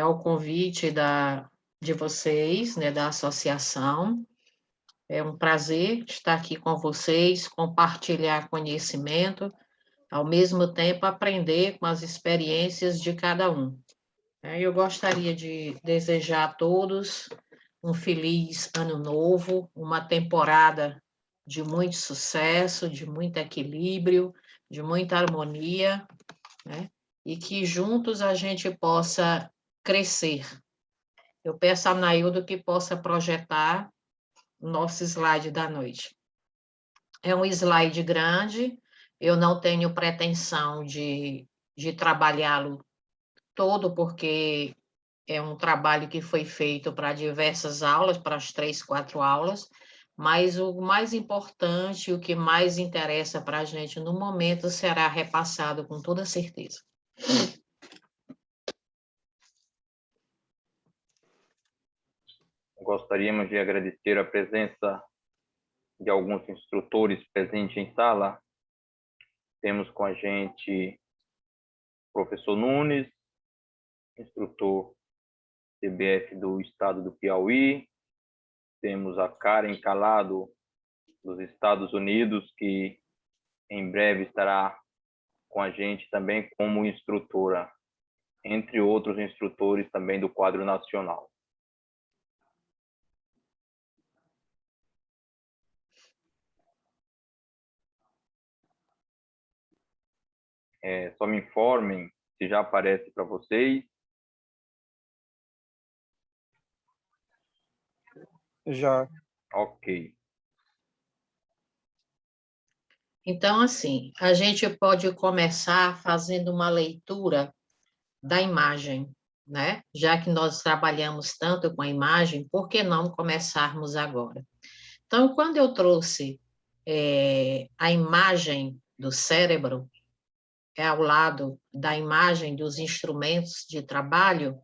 Ao convite de vocês, né, da associação. É um prazer estar aqui com vocês, compartilhar conhecimento, ao mesmo tempo aprender com as experiências de cada um. Eu gostaria de desejar a todos um feliz ano novo, uma temporada de muito sucesso, de muito equilíbrio, de muita harmonia, né? E que juntos a gente possa crescer. Eu peço a Naildo que possa projetar o nosso slide da noite. É um slide grande, eu não tenho pretensão de trabalhá-lo todo, porque é um trabalho que foi feito para diversas aulas, para as 3, 4 aulas, mas o mais importante, o que mais interessa para a gente no momento, será repassado com toda certeza. Gostaríamos de agradecer a presença de alguns instrutores presentes em sala. Temos com a gente o professor Nunes, instrutor CBF do estado do Piauí. Temos a Karen Calado, dos Estados Unidos, que em breve estará com a gente também como instrutora, entre outros instrutores também do quadro nacional. Só me informem se já aparece para vocês. Já. Ok. Então, assim, a gente pode começar fazendo uma leitura da imagem, né? Já que nós trabalhamos tanto com a imagem, por que não começarmos agora? Então, quando eu trouxe a imagem do cérebro, ao lado da imagem dos instrumentos de trabalho,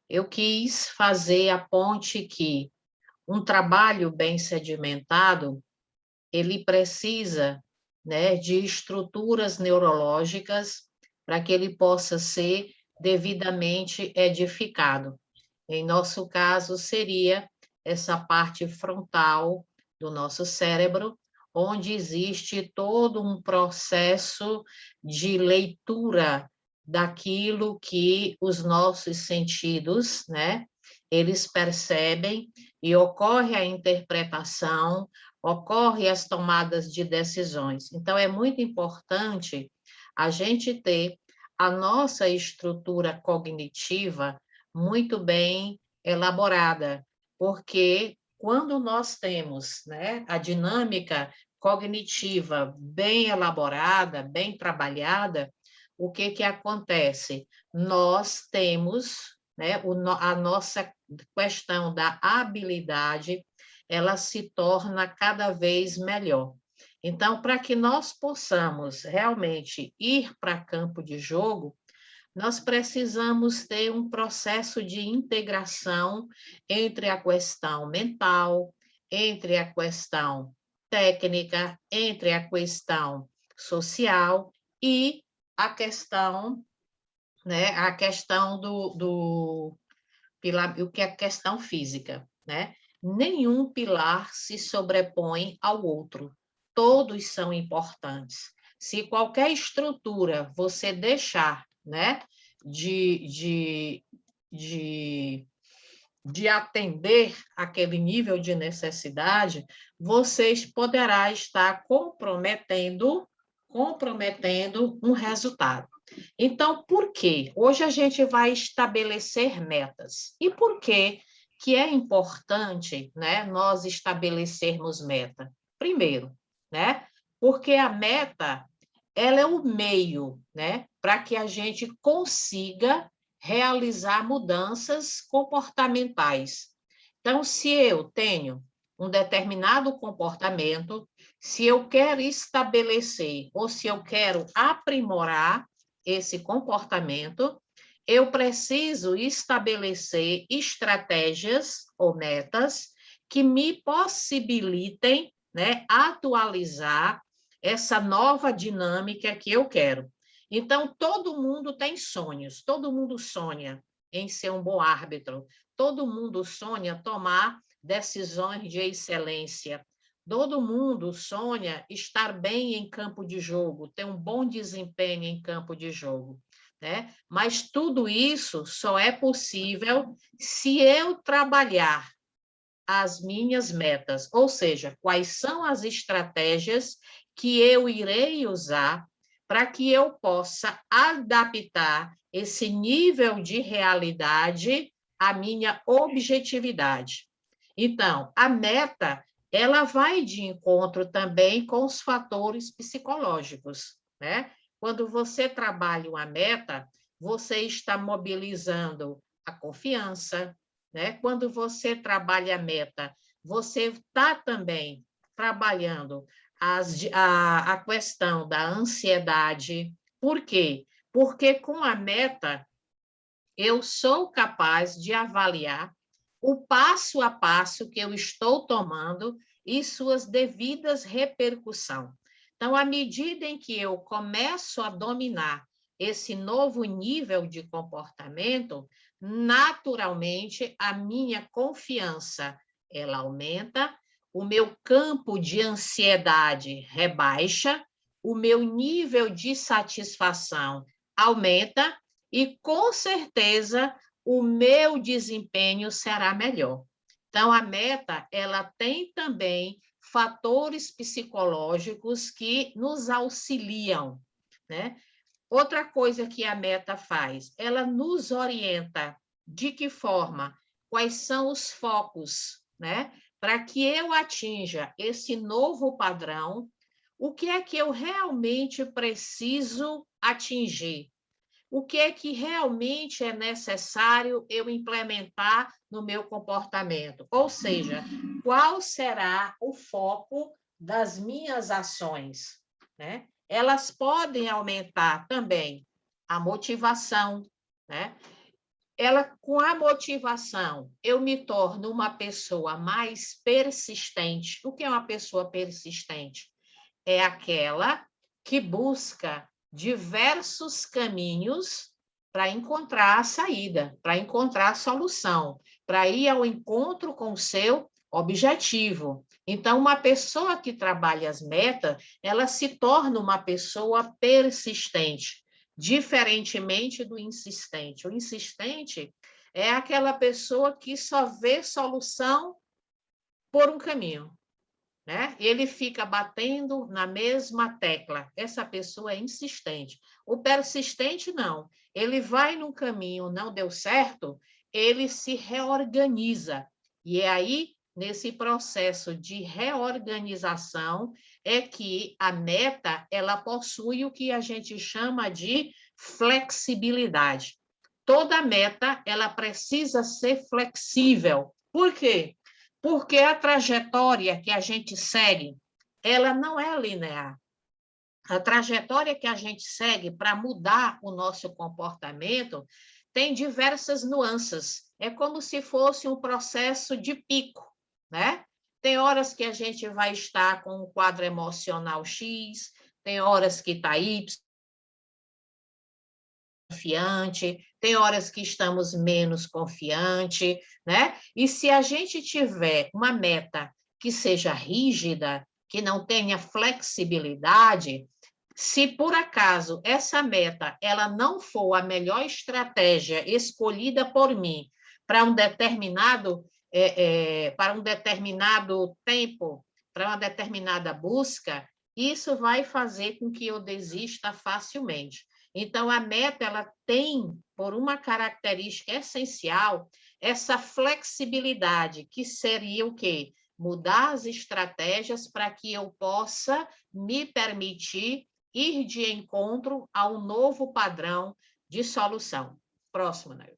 eu quis fazer a ponte que um trabalho bem sedimentado, ele precisa, né, de estruturas neurológicas para que ele possa ser devidamente edificado. Em nosso caso, seria essa parte frontal do nosso cérebro, onde existe todo um processo de leitura daquilo que os nossos sentidos, né, eles percebem e ocorre a interpretação, ocorre as tomadas de decisões. Então, é muito importante a gente ter a nossa estrutura cognitiva muito bem elaborada, porque quando nós temos, né, a dinâmica cognitiva bem elaborada, bem trabalhada, o que que acontece? Nós temos, né, a nossa questão da habilidade, ela se torna cada vez melhor. Então, para que nós possamos realmente ir para campo de jogo, nós precisamos ter um processo de integração entre a questão mental, entre a questão técnica, entre a questão social e a questão, né, a questão o que é a questão física, né? Nenhum pilar se sobrepõe ao outro. Todos são importantes. Se qualquer estrutura você deixar, né, de, de, de atender aquele nível de necessidade, vocês poderá estar comprometendo um resultado. Então, por quê? Hoje a gente vai estabelecer metas. E por que que é importante, né, nós estabelecermos meta? Primeiro, né, porque a meta, ela é o meio, né, para que a gente consiga realizar mudanças comportamentais. Então, se eu tenho um determinado comportamento, se eu quero estabelecer ou se eu quero aprimorar esse comportamento, eu preciso estabelecer estratégias ou metas que me possibilitem, né, atualizar essa nova dinâmica que eu quero. Então, todo mundo tem sonhos, todo mundo sonha em ser um bom árbitro, todo mundo sonha tomar decisões de excelência, todo mundo sonha estar bem em campo de jogo, ter um bom desempenho em campo de jogo, né? Mas tudo isso só é possível se eu trabalhar as minhas metas, ou seja, quais são as estratégias que eu irei usar para que eu possa adaptar esse nível de realidade à minha objetividade. Então, a meta, ela vai de encontro também com os fatores psicológicos, né? Quando você trabalha uma meta, você está mobilizando a confiança, né? Quando você trabalha a meta, você está também trabalhando a questão da ansiedade. Por quê? Porque com a meta, eu sou capaz de avaliar o passo a passo que eu estou tomando e suas devidas repercussões. Então, à medida em que eu começo a dominar esse novo nível de comportamento, naturalmente a minha confiança ela aumenta, o meu campo de ansiedade rebaixa, o meu nível de satisfação aumenta e, com certeza, o meu desempenho será melhor. Então, a meta, ela tem também fatores psicológicos que nos auxiliam, né? Outra coisa que a meta faz, ela nos orienta de que forma, quais são os focos, né? Para que eu atinja esse novo padrão, o que é que eu realmente preciso atingir? O que é que realmente é necessário eu implementar no meu comportamento? Ou seja, qual será o foco das minhas ações, né? Elas podem aumentar também a motivação, né? Com a motivação, eu me torno uma pessoa mais persistente. O que é uma pessoa persistente? É aquela que busca diversos caminhos para encontrar a saída, para encontrar a solução, para ir ao encontro com o seu objetivo. Então, uma pessoa que trabalha as metas, ela se torna uma pessoa persistente, diferentemente do insistente. O insistente é aquela pessoa que só vê solução por um caminho, né? Ele fica batendo na mesma tecla. Essa pessoa é insistente. O persistente, não. Ele vai num caminho, não deu certo, ele se reorganiza. E é aí, nesse processo de reorganização, é que a meta, ela possui o que a gente chama de flexibilidade. Toda meta, ela precisa ser flexível. Por quê? Porque a trajetória que a gente segue, ela não é linear. A trajetória que a gente segue para mudar o nosso comportamento tem diversas nuances. É como se fosse um processo de pico, né? Tem horas que a gente vai estar com um quadro emocional X, tem horas que está Y, confiante, tem horas que estamos menos confiante, né? E se a gente tiver uma meta que seja rígida, que não tenha flexibilidade, se por acaso essa meta ela não for a melhor estratégia escolhida por mim para um determinado para um determinado tempo, para uma determinada busca, isso vai fazer com que eu desista facilmente. Então, a meta ela tem, por uma característica essencial, essa flexibilidade, que seria o quê? Mudar as estratégias para que eu possa me permitir ir de encontro a um novo padrão de solução. Próximo, Nail.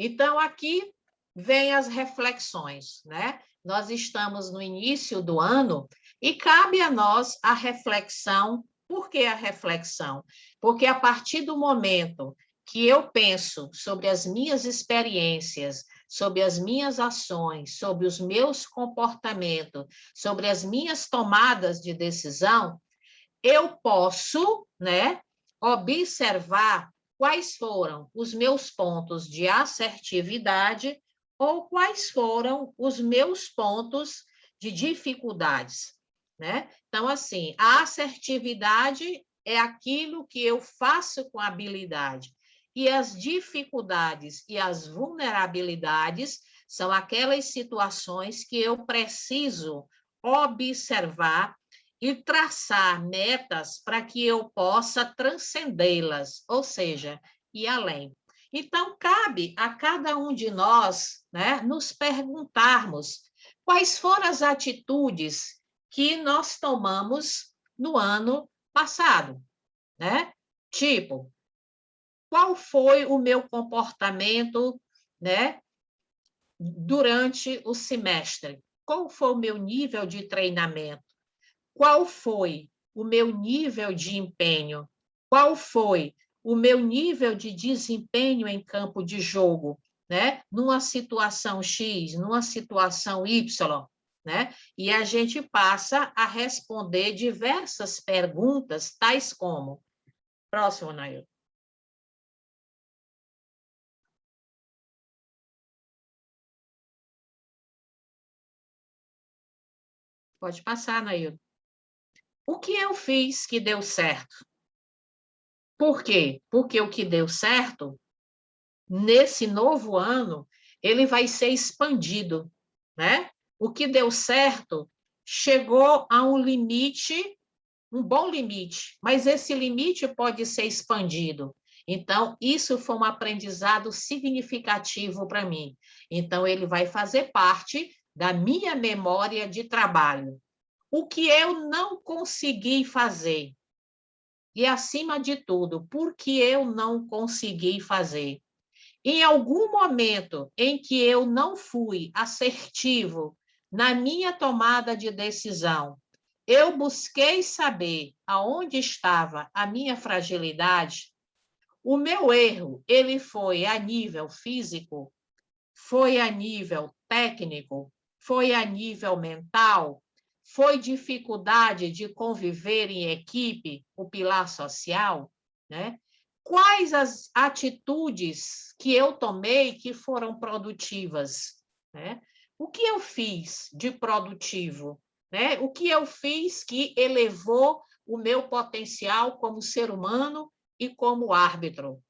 Então, aqui vem as reflexões, né? Nós estamos no início do ano e cabe a nós a reflexão. Por que a reflexão? Porque a partir do momento que eu penso sobre as minhas experiências, sobre as minhas ações, sobre os meus comportamentos, sobre as minhas tomadas de decisão, eu posso, né, observar quais foram os meus pontos de assertividade ou quais foram os meus pontos de dificuldades, né? Então, assim, a assertividade é aquilo que eu faço com habilidade, e as dificuldades e as vulnerabilidades são aquelas situações que eu preciso observar e traçar metas para que eu possa transcendê-las, ou seja, ir além. Então, cabe a cada um de nós, né, nos perguntarmos quais foram as atitudes que nós tomamos no ano passado, né? Tipo, qual foi o meu comportamento, né, durante o semestre? Qual foi o meu nível de treinamento? Qual foi o meu nível de empenho? Qual foi o meu nível de desempenho em campo de jogo, né? Numa situação X, numa situação Y, né? E a gente passa a responder diversas perguntas, tais como... Próximo, Nail. Pode passar, Nail. O que eu fiz que deu certo? Por quê? Porque o que deu certo, nesse novo ano, ele vai ser expandido, né? O que deu certo chegou a um limite, um bom limite, mas esse limite pode ser expandido. Então, isso foi um aprendizado significativo para mim. Então, ele vai fazer parte da minha memória de trabalho. O que eu não consegui fazer, e, acima de tudo, por que eu não consegui fazer? Em algum momento em que eu não fui assertivo na minha tomada de decisão, eu busquei saber aonde estava a minha fragilidade. O meu erro, ele foi a nível físico, foi a nível técnico, foi a nível mental, foi dificuldade de conviver em equipe, o pilar social, né? Quais as atitudes que eu tomei que foram produtivas, né? O que eu fiz de produtivo, né? O que eu fiz que elevou o meu potencial como ser humano e como árbitro?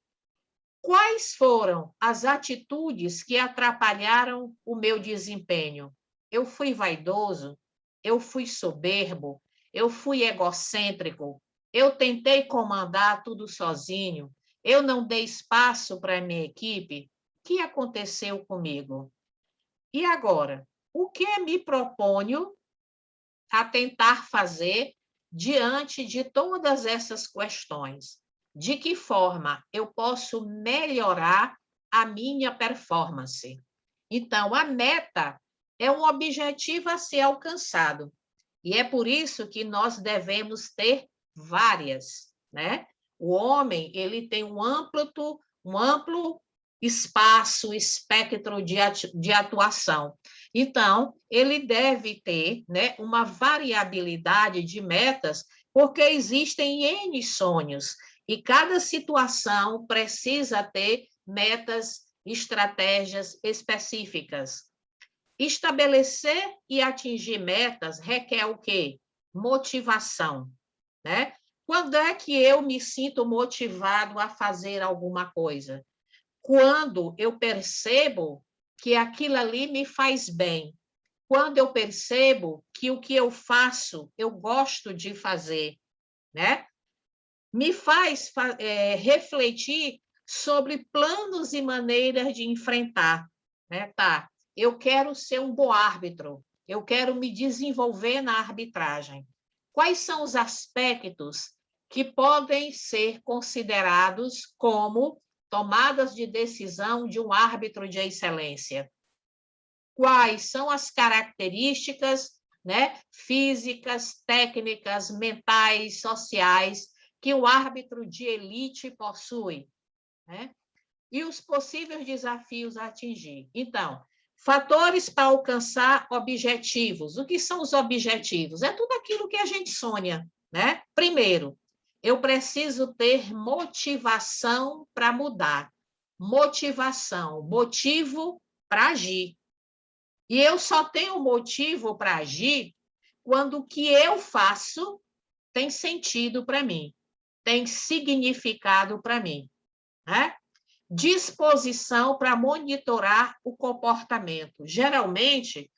Quais foram as atitudes que atrapalharam o meu desempenho? Eu fui vaidoso? Eu fui soberbo? Eu fui egocêntrico? Eu tentei comandar tudo sozinho? Eu não dei espaço para a minha equipe? O que aconteceu comigo? E agora? O que me proponho a tentar fazer diante de todas essas questões? De que forma eu posso melhorar a minha performance? Então, a meta é um objetivo a ser alcançado. E é por isso que nós devemos ter várias, né? O homem, ele tem um amplo espaço, espectro de atuação. Então, ele deve ter, né, uma variabilidade de metas, porque existem N sonhos, e cada situação precisa ter metas, estratégias específicas. Estabelecer e atingir metas requer o quê? Motivação, né? Quando é que eu me sinto motivado a fazer alguma coisa? Quando eu percebo que aquilo ali me faz bem, quando eu percebo que o que eu faço, eu gosto de fazer, né? Me faz refletir sobre planos e maneiras de enfrentar, né? Tá, eu quero ser um bom árbitro, eu quero me desenvolver na arbitragem. Quais são os aspectos que podem ser considerados como tomadas de decisão de um árbitro de excelência? Quais são as características, né, físicas, técnicas, mentais, sociais que o árbitro de elite possui, né? E os possíveis desafios a atingir. Então, fatores para alcançar objetivos. O que são os objetivos? É tudo aquilo que a gente sonha, né? Primeiro, eu preciso ter motivação para mudar. Motivação, motivo para agir. E eu só tenho motivo para agir quando o que eu faço tem sentido para mim, tem significado para mim, né? Disposição para monitorar o comportamento. Geralmente,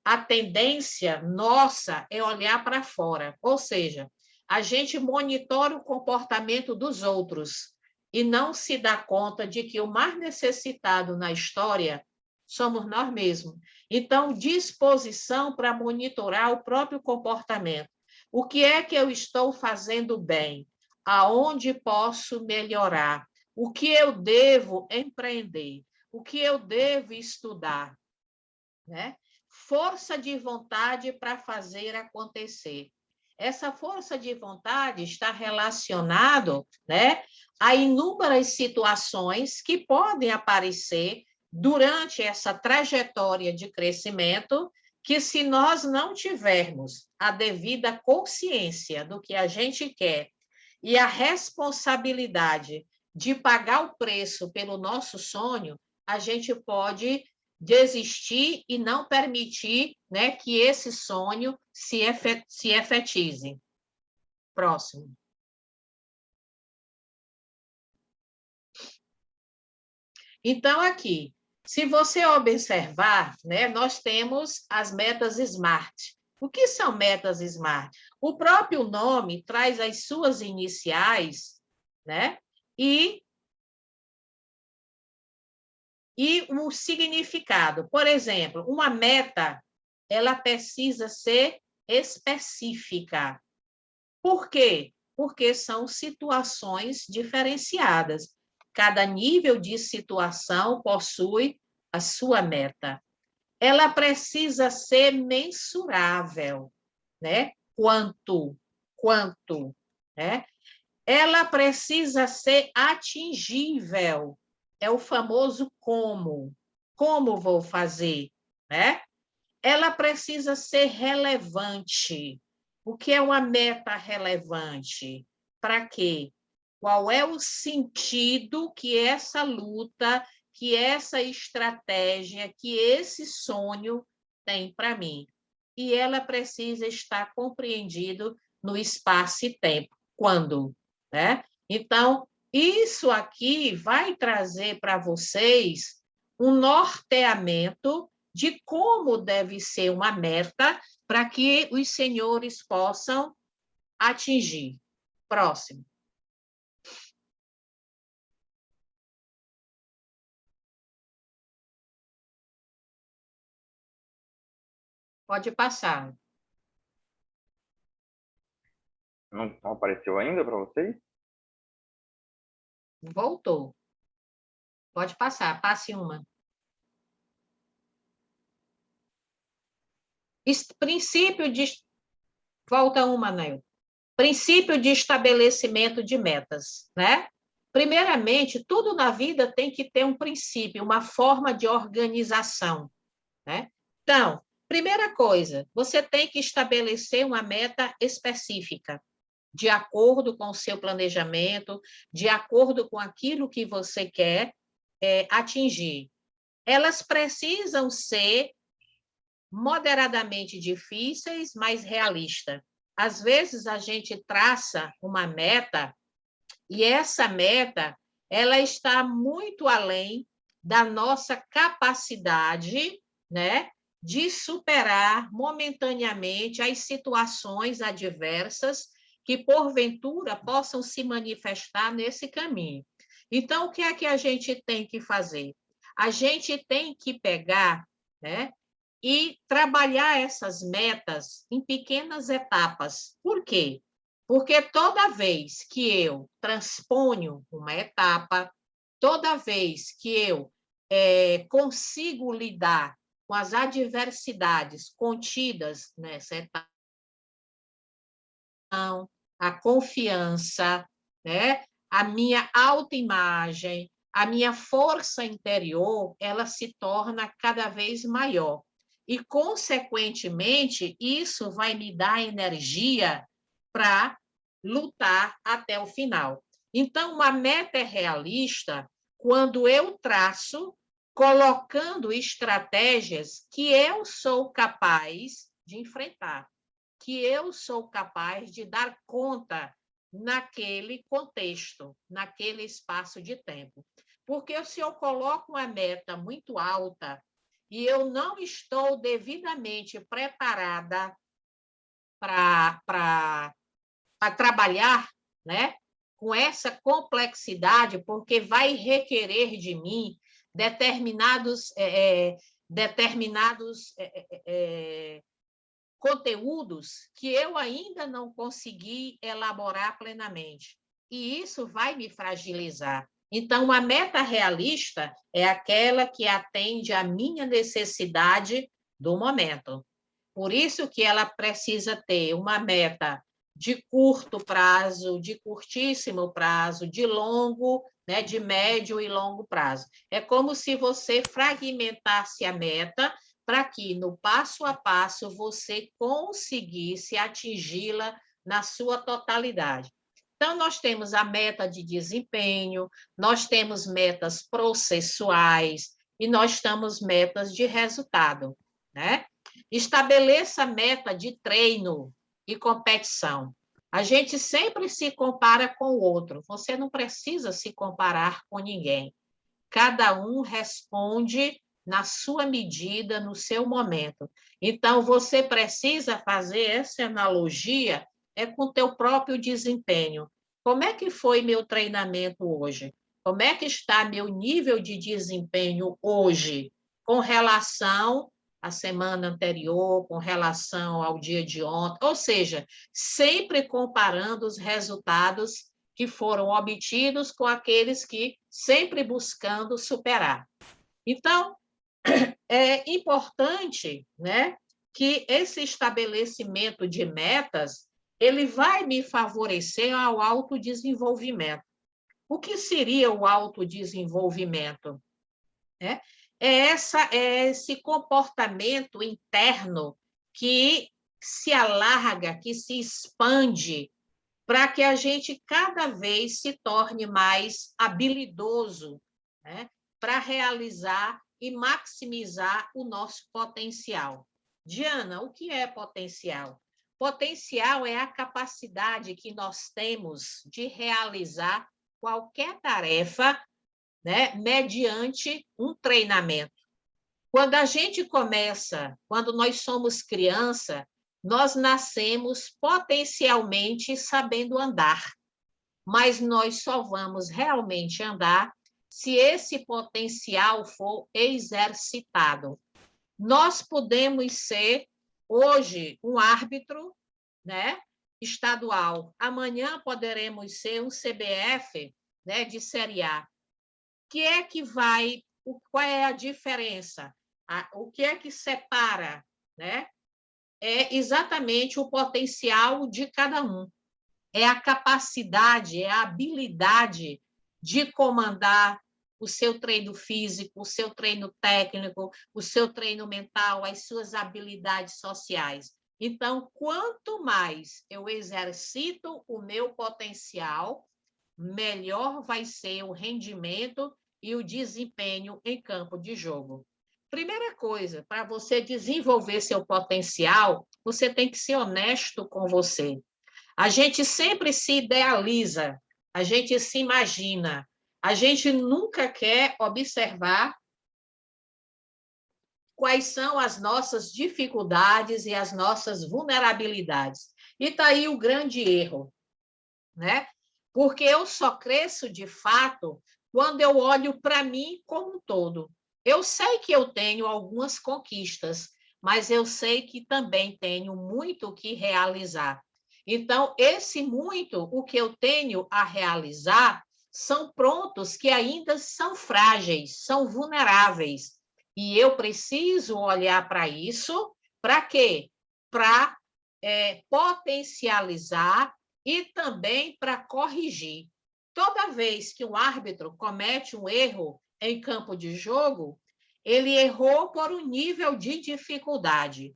a tendência nossa é olhar para fora, ou seja, a gente monitora o comportamento dos outros e não se dá conta de que o mais necessitado na história somos nós mesmos. Então, disposição para monitorar o próprio comportamento. O que é que eu estou fazendo bem? Aonde posso melhorar? O que eu devo empreender? O que eu devo estudar? Né? Força de vontade para fazer acontecer. Essa força de vontade está relacionado, né, a inúmeras situações que podem aparecer durante essa trajetória de crescimento, que se nós não tivermos a devida consciência do que a gente quer e a responsabilidade de pagar o preço pelo nosso sonho, a gente pode desistir e não permitir, né, que esse sonho se efetize. Próximo. Então, aqui, se você observar, né, nós temos as metas SMART. O que são metas SMART? O próprio nome traz as suas iniciais, né, e o significado. Por exemplo, uma meta, ela precisa ser específica. Por quê? Porque são situações diferenciadas. Cada nível de situação possui a sua meta. Ela precisa ser mensurável, né? Quanto, né? Ela precisa ser atingível. É o famoso como. Como vou fazer, né? Ela precisa ser relevante. O que é uma meta relevante? Para quê? Qual é o sentido que essa luta, que essa estratégia, que esse sonho tem para mim? E ela precisa estar compreendido no espaço e tempo. Quando? Né? Então, isso aqui vai trazer para vocês um norteamento de como deve ser uma meta para que os senhores possam atingir. Próximo. Pode passar. Não apareceu ainda para vocês? Voltou. Pode passar, passe uma. Princípio de... Volta uma, Nel. Princípio de estabelecimento de metas, né? Primeiramente, tudo na vida tem que ter um princípio, uma forma de organização, né? Então, primeira coisa, você tem que estabelecer uma meta específica, de acordo com o seu planejamento, de acordo com aquilo que você quer atingir. Elas precisam ser moderadamente difíceis, mas realistas. Às vezes, a gente traça uma meta e essa meta ela está muito além da nossa capacidade, né, de superar momentaneamente as situações adversas que, porventura, possam se manifestar nesse caminho. Então, o que é que a gente tem que fazer? A gente tem que pegar, né, e trabalhar essas metas em pequenas etapas. Por quê? Porque toda vez que eu transponho uma etapa, toda vez que eu consigo lidar com as adversidades contidas nessa etapa, a confiança, né? A minha autoimagem, a minha força interior, ela se torna cada vez maior. E, consequentemente, isso vai me dar energia para lutar até o final. Então, uma meta é realista quando eu traço, colocando estratégias que eu sou capaz de enfrentar, que eu sou capaz de dar conta naquele contexto, naquele espaço de tempo. Porque se eu coloco uma meta muito alta e eu não estou devidamente preparada para trabalhar, né, com essa complexidade, porque vai requerer de mim determinados conteúdos que eu ainda não consegui elaborar plenamente. E isso vai me fragilizar. Então, a meta realista é aquela que atende à minha necessidade do momento. Por isso que ela precisa ter uma meta de curto prazo, de curtíssimo prazo, de longo, né, de médio e longo prazo. É como se você fragmentasse a meta para que, no passo a passo, você conseguisse atingi-la na sua totalidade. Então, nós temos a meta de desempenho, nós temos metas processuais e nós temos metas de resultado, né? Estabeleça meta de treino e competição. A gente sempre se compara com o outro. Você não precisa se comparar com ninguém. Cada um responde na sua medida, no seu momento. Então, você precisa fazer essa analogia com o teu próprio desempenho. Como é que foi meu treinamento hoje? Como é que está meu nível de desempenho hoje com relação à semana anterior, com relação ao dia de ontem? Ou seja, sempre comparando os resultados que foram obtidos com aqueles que sempre buscando superar. Então, é importante, né, que esse estabelecimento de metas ele vai me favorecer ao autodesenvolvimento. O que seria o autodesenvolvimento? É esse comportamento interno que se alarga, que se expande, para que a gente cada vez se torne mais habilidoso, né, para realizar e maximizar o nosso potencial. Diana, o que é potencial? Potencial é a capacidade que nós temos de realizar qualquer tarefa, né, mediante um treinamento. Quando a gente começa, quando nós somos criança, nós nascemos potencialmente sabendo andar, mas nós só vamos realmente andar se esse potencial for exercitado. Nós podemos ser, hoje, um árbitro, né, estadual. Amanhã poderemos ser um CBF, né, de Série A. Qual é a diferença? O que é que separa, né? É exatamente o potencial de cada um. É a capacidade, é a habilidade de comandar o seu treino físico, o seu treino técnico, o seu treino mental, as suas habilidades sociais. Então, quanto mais eu exercito o meu potencial, melhor vai ser o rendimento e o desempenho em campo de jogo. Primeira coisa, para você desenvolver seu potencial, você tem que ser honesto com você. A gente sempre se idealiza, a gente se imagina, a gente nunca quer observar quais são as nossas dificuldades e as nossas vulnerabilidades. E está aí o grande erro, né? Porque eu só cresço de fato quando eu olho para mim como um todo. Eu sei que eu tenho algumas conquistas, mas eu sei que também tenho muito que realizar. Então, esse muito, o que eu tenho a realizar, são pontos que ainda são frágeis, são vulneráveis. E eu preciso olhar para isso, para quê? Para potencializar e também para corrigir. Toda vez que um árbitro comete um erro em campo de jogo, ele errou por um nível de dificuldade.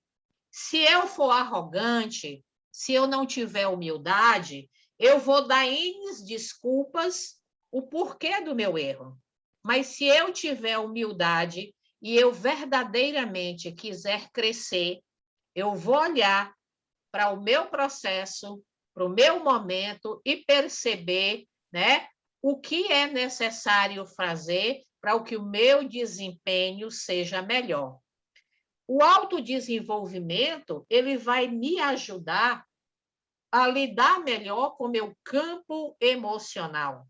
Se eu for arrogante, se eu não tiver humildade, eu vou dar N desculpas o porquê do meu erro. Mas se eu tiver humildade e eu verdadeiramente quiser crescer, eu vou olhar para o meu processo, para o meu momento e perceber, né, o que é necessário fazer para que o meu desempenho seja melhor. O autodesenvolvimento, ele vai me ajudar a lidar melhor com o meu campo emocional.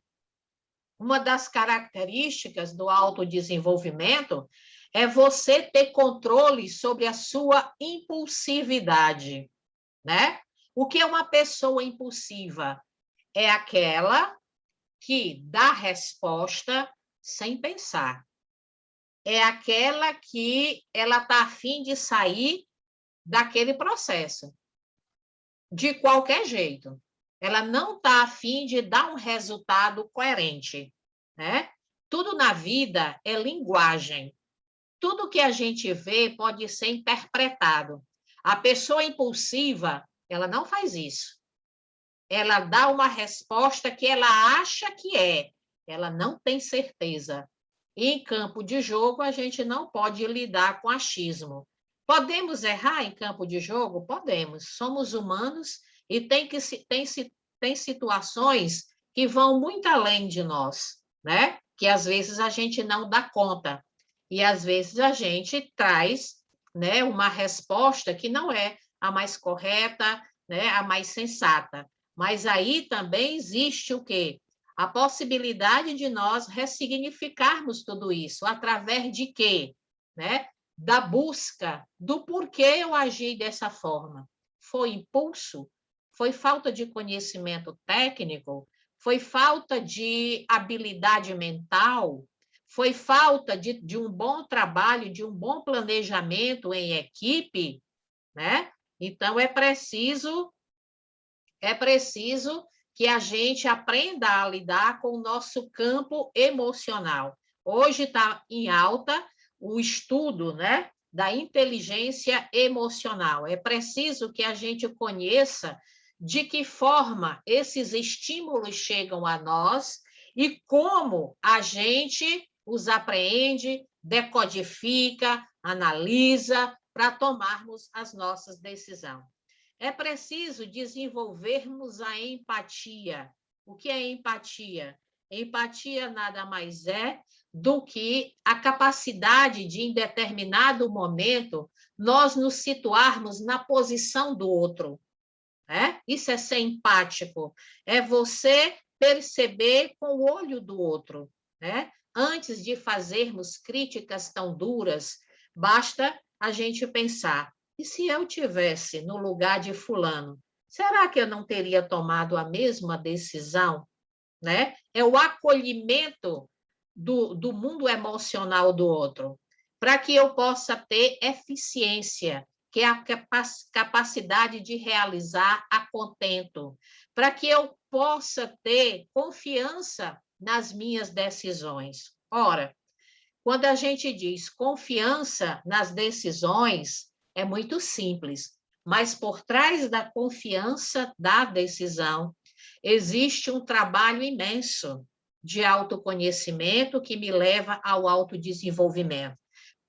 Uma das características do autodesenvolvimento é você ter controle sobre a sua impulsividade, né? O que é uma pessoa impulsiva? É aquela que dá resposta sem pensar. É aquela que ela está a fim de sair daquele processo, de qualquer jeito. Ela não está a fim de dar um resultado coerente, né? Tudo na vida é linguagem. Tudo que a gente vê pode ser interpretado. A pessoa impulsiva, ela não faz isso. Ela dá uma resposta que ela acha que é. Ela não tem certeza. E em campo de jogo, a gente não pode lidar com achismo. Podemos errar em campo de jogo? Podemos. Somos humanos e tem situações que vão muito além de nós, né? Que às vezes a gente não dá conta. E às vezes a gente traz, né, uma resposta que não é a mais correta, né, a mais sensata. Mas aí também existe o quê? A possibilidade de nós ressignificarmos tudo isso através de quê? Né? Da busca do porquê eu agi dessa forma. Foi impulso? Foi falta de conhecimento técnico? Foi falta de habilidade mental? Foi falta de um bom trabalho, de um bom planejamento em equipe? Né? Então, é preciso que a gente aprenda a lidar com o nosso campo emocional. Hoje está em alta o estudo, né, da inteligência emocional. É preciso que a gente conheça de que forma esses estímulos chegam a nós e como a gente os apreende, decodifica, analisa para tomarmos as nossas decisões. É preciso desenvolvermos a empatia. O que é empatia? Empatia nada mais é do que a capacidade de, em determinado momento, nós nos situarmos na posição do outro. Né? Isso é ser empático. É você perceber com o olho do outro. Né? Antes de fazermos críticas tão duras, basta a gente pensar: e se eu tivesse no lugar de fulano, será que eu não teria tomado a mesma decisão? Né? É o acolhimento do mundo emocional do outro, para que eu possa ter eficiência, que é a capacidade de realizar a contento, para que eu possa ter confiança nas minhas decisões. Ora, quando a gente diz confiança nas decisões, é muito simples, mas por trás da confiança da decisão, existe um trabalho imenso de autoconhecimento que me leva ao autodesenvolvimento.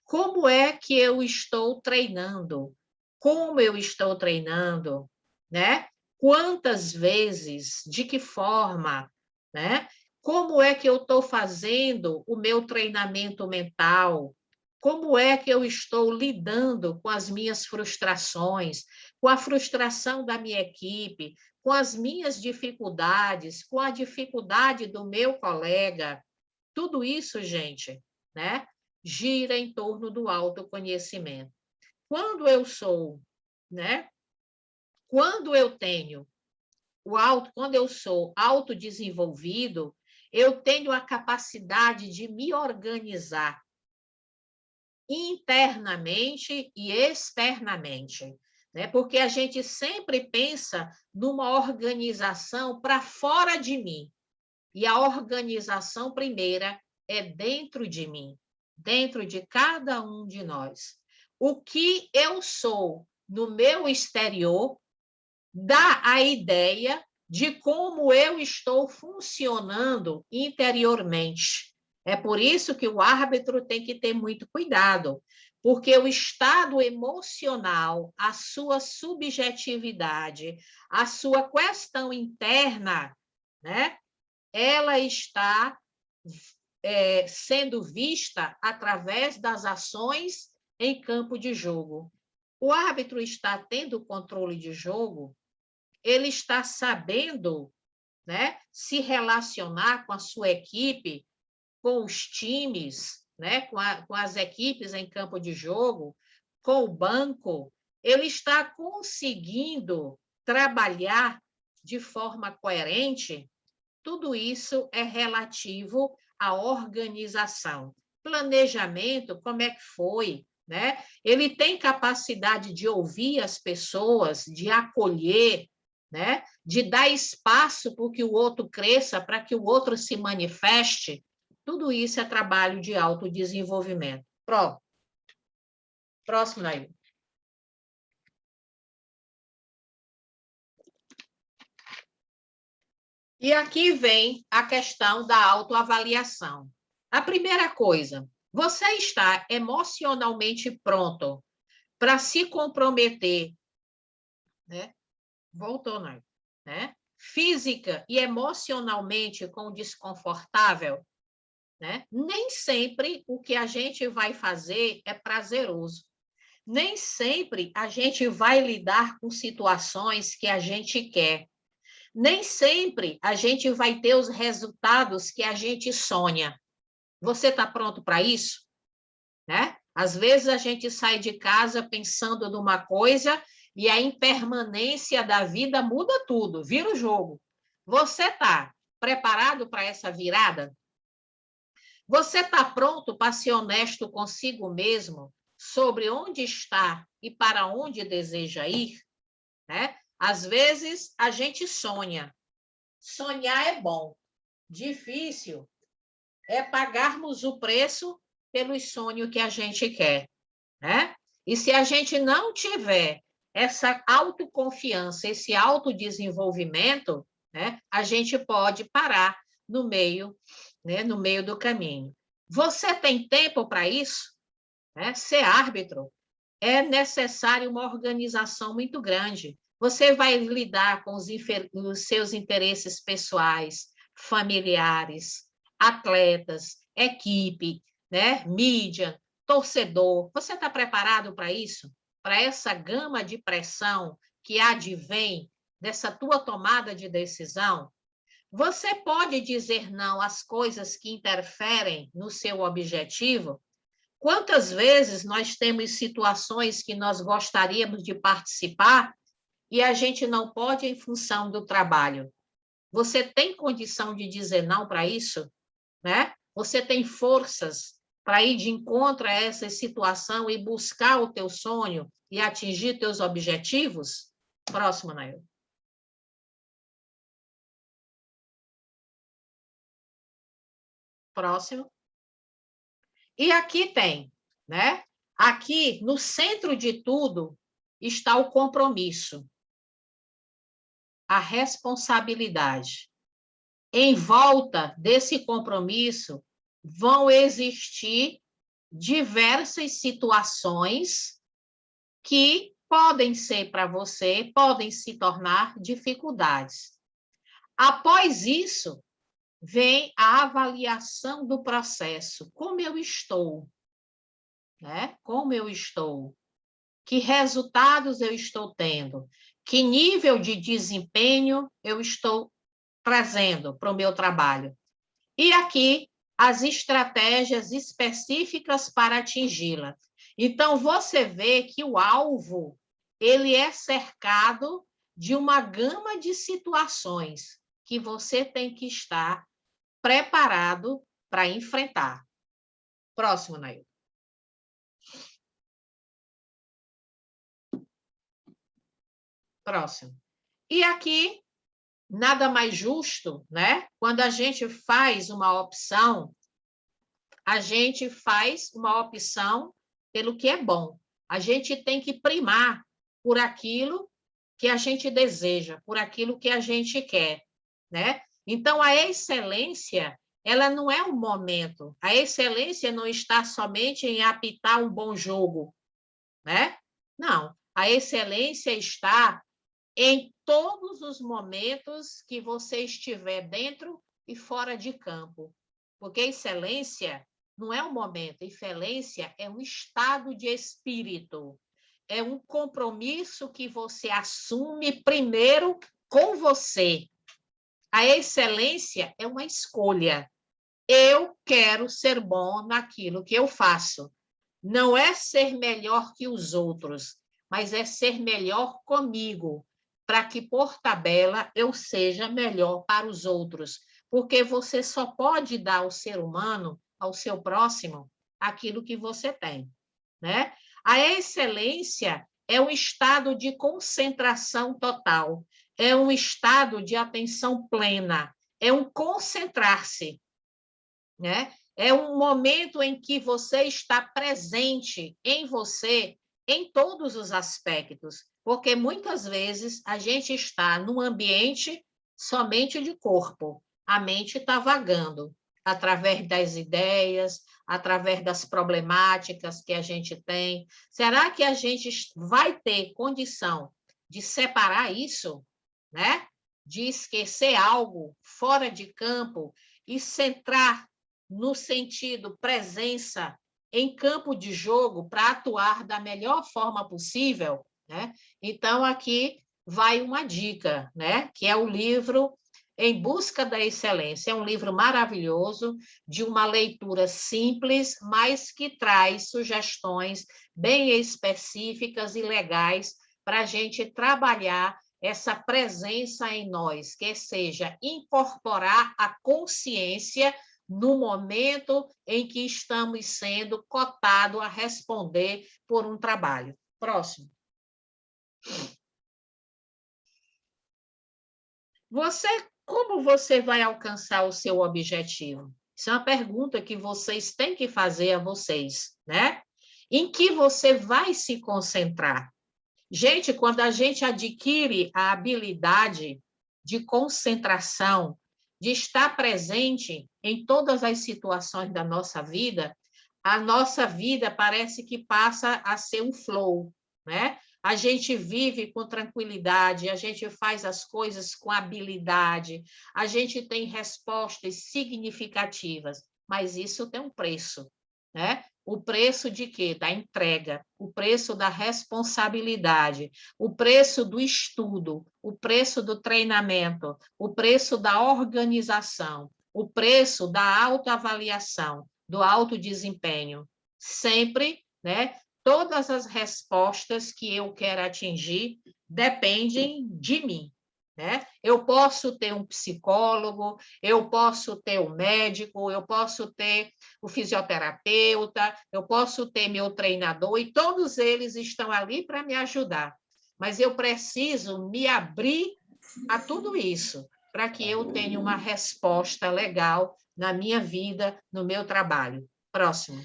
Como é que eu estou treinando? Como eu estou treinando? Né? Quantas vezes? De que forma? Né? Como é que eu estou fazendo o meu treinamento mental? Como é que eu estou lidando com as minhas frustrações, com a frustração da minha equipe, com as minhas dificuldades, com a dificuldade do meu colega? Tudo isso, gente, né, gira em torno do autoconhecimento. Quando eu sou, né, quando eu tenho quando eu sou autodesenvolvido, eu tenho a capacidade de me organizar internamente e externamente, né? Porque a gente sempre pensa numa organização para fora de mim. E a organização primeira é dentro de mim, dentro de cada um de nós. O que eu sou no meu exterior dá a ideia de como eu estou funcionando interiormente. É por isso que o árbitro tem que ter muito cuidado, porque o estado emocional, a sua subjetividade, a sua questão interna, né, ela está sendo vista através das ações em campo de jogo. O árbitro está tendo controle de jogo, ele está sabendo, né, se relacionar com a sua equipe, com os times, né, com as equipes em campo de jogo, com o banco, ele está conseguindo trabalhar de forma coerente. Tudo isso é relativo à organização. Planejamento, como é que foi, né? Ele tem capacidade de ouvir as pessoas, de acolher, né? De dar espaço para que o outro cresça, para que o outro se manifeste. Tudo isso é trabalho de autodesenvolvimento. Próximo, Nail. E aqui vem a questão da autoavaliação. A primeira coisa, você está emocionalmente pronto para se comprometer, né? Voltou, não, né? Física e emocionalmente com o desconfortável, né? Nem sempre o que a gente vai fazer é prazeroso. Nem sempre a gente vai lidar com situações que a gente quer. Nem sempre a gente vai ter os resultados que a gente sonha. Você está pronto para isso? Né? Às vezes a gente sai de casa pensando numa coisa e a impermanência da vida muda tudo, vira o jogo. Você está preparado para essa virada? Você está pronto para ser honesto consigo mesmo sobre onde está e para onde deseja ir? Né? Às vezes a gente sonha. Sonhar é bom. Difícil é pagarmos o preço pelo sonho que a gente quer, né? E se a gente não tiver essa autoconfiança, esse autodesenvolvimento, né, a gente pode parar no meio, né, no meio do caminho. Você tem tempo para isso? Né? Ser árbitro é necessário uma organização muito grande. Você vai lidar com os seus interesses pessoais, familiares, atletas, equipe, né? Mídia, torcedor. Você está preparado para isso? Para essa gama de pressão que advém dessa tua tomada de decisão? Você pode dizer não às coisas que interferem no seu objetivo? Quantas vezes nós temos situações que nós gostaríamos de participar e a gente não pode em função do trabalho? Você tem condição de dizer não para isso? Né? Você tem forças para ir de encontro a essa situação e buscar o teu sonho e atingir teus objetivos? Próximo, Nail. Próximo. E aqui tem, né? Aqui, no centro de tudo, está o compromisso, a responsabilidade. Em volta desse compromisso, vão existir diversas situações que podem ser para você, podem se tornar dificuldades. Após isso, vem a avaliação do processo. Como eu estou? Né? Como eu estou? Que resultados eu estou tendo? Que nível de desempenho eu estou trazendo para o meu trabalho? E aqui, as estratégias específicas para atingi-la. Então, você vê que o alvo, ele é cercado de uma gama de situações que você tem que estar preparado para enfrentar. Próximo, Nail. Próximo. E aqui, nada mais justo, né? Quando a gente faz uma opção, a gente faz uma opção pelo que é bom. A gente tem que primar por aquilo que a gente deseja, por aquilo que a gente quer, né? Então, a excelência, ela não é um momento. A excelência não está somente em apitar um bom jogo, né? Não. A excelência está em todos os momentos que você estiver dentro e fora de campo. Porque excelência não é um momento, excelência é um estado de espírito, é um compromisso que você assume primeiro com você. A excelência é uma escolha. Eu quero ser bom naquilo que eu faço. Não é ser melhor que os outros, mas é ser melhor comigo, para que, por tabela, eu seja melhor para os outros. Porque você só pode dar ao ser humano, ao seu próximo, aquilo que você tem, né? A excelência é um estado de concentração total, é um estado de atenção plena, é um concentrar-se, né? É um momento em que você está presente em você em todos os aspectos, porque muitas vezes a gente está num ambiente somente de corpo, a mente está vagando através das ideias, através das problemáticas que a gente tem. Será que a gente vai ter condição de separar isso, né? De esquecer algo fora de campo e centrar no sentido presença em campo de jogo para atuar da melhor forma possível, né? Então, aqui vai uma dica, né? Que é o livro Em Busca da Excelência. É um livro maravilhoso, de uma leitura simples, mas que traz sugestões bem específicas e legais para a gente trabalhar essa presença em nós, que seja incorporar a consciência no momento em que estamos sendo cotados a responder por um trabalho. Próximo. Como você vai alcançar o seu objetivo? Isso é uma pergunta que vocês têm que fazer a vocês, né? Em que você vai se concentrar? Gente, quando a gente adquire a habilidade de concentração, de estar presente em todas as situações da nossa vida, a nossa vida parece que passa a ser um flow, né? A gente vive com tranquilidade, a gente faz as coisas com habilidade, a gente tem respostas significativas, mas isso tem um preço, né? O preço de quê? Da entrega, o preço da responsabilidade, o preço do estudo, o preço do treinamento, o preço da organização, o preço da autoavaliação, do autodesempenho. Sempre, né? Todas as respostas que eu quero atingir dependem de mim, né? Eu posso ter um psicólogo, eu posso ter um médico, eu posso ter o fisioterapeuta, eu posso ter meu treinador, e todos eles estão ali para me ajudar. Mas eu preciso me abrir a tudo isso, para que eu tenha uma resposta legal na minha vida, no meu trabalho. Próximo.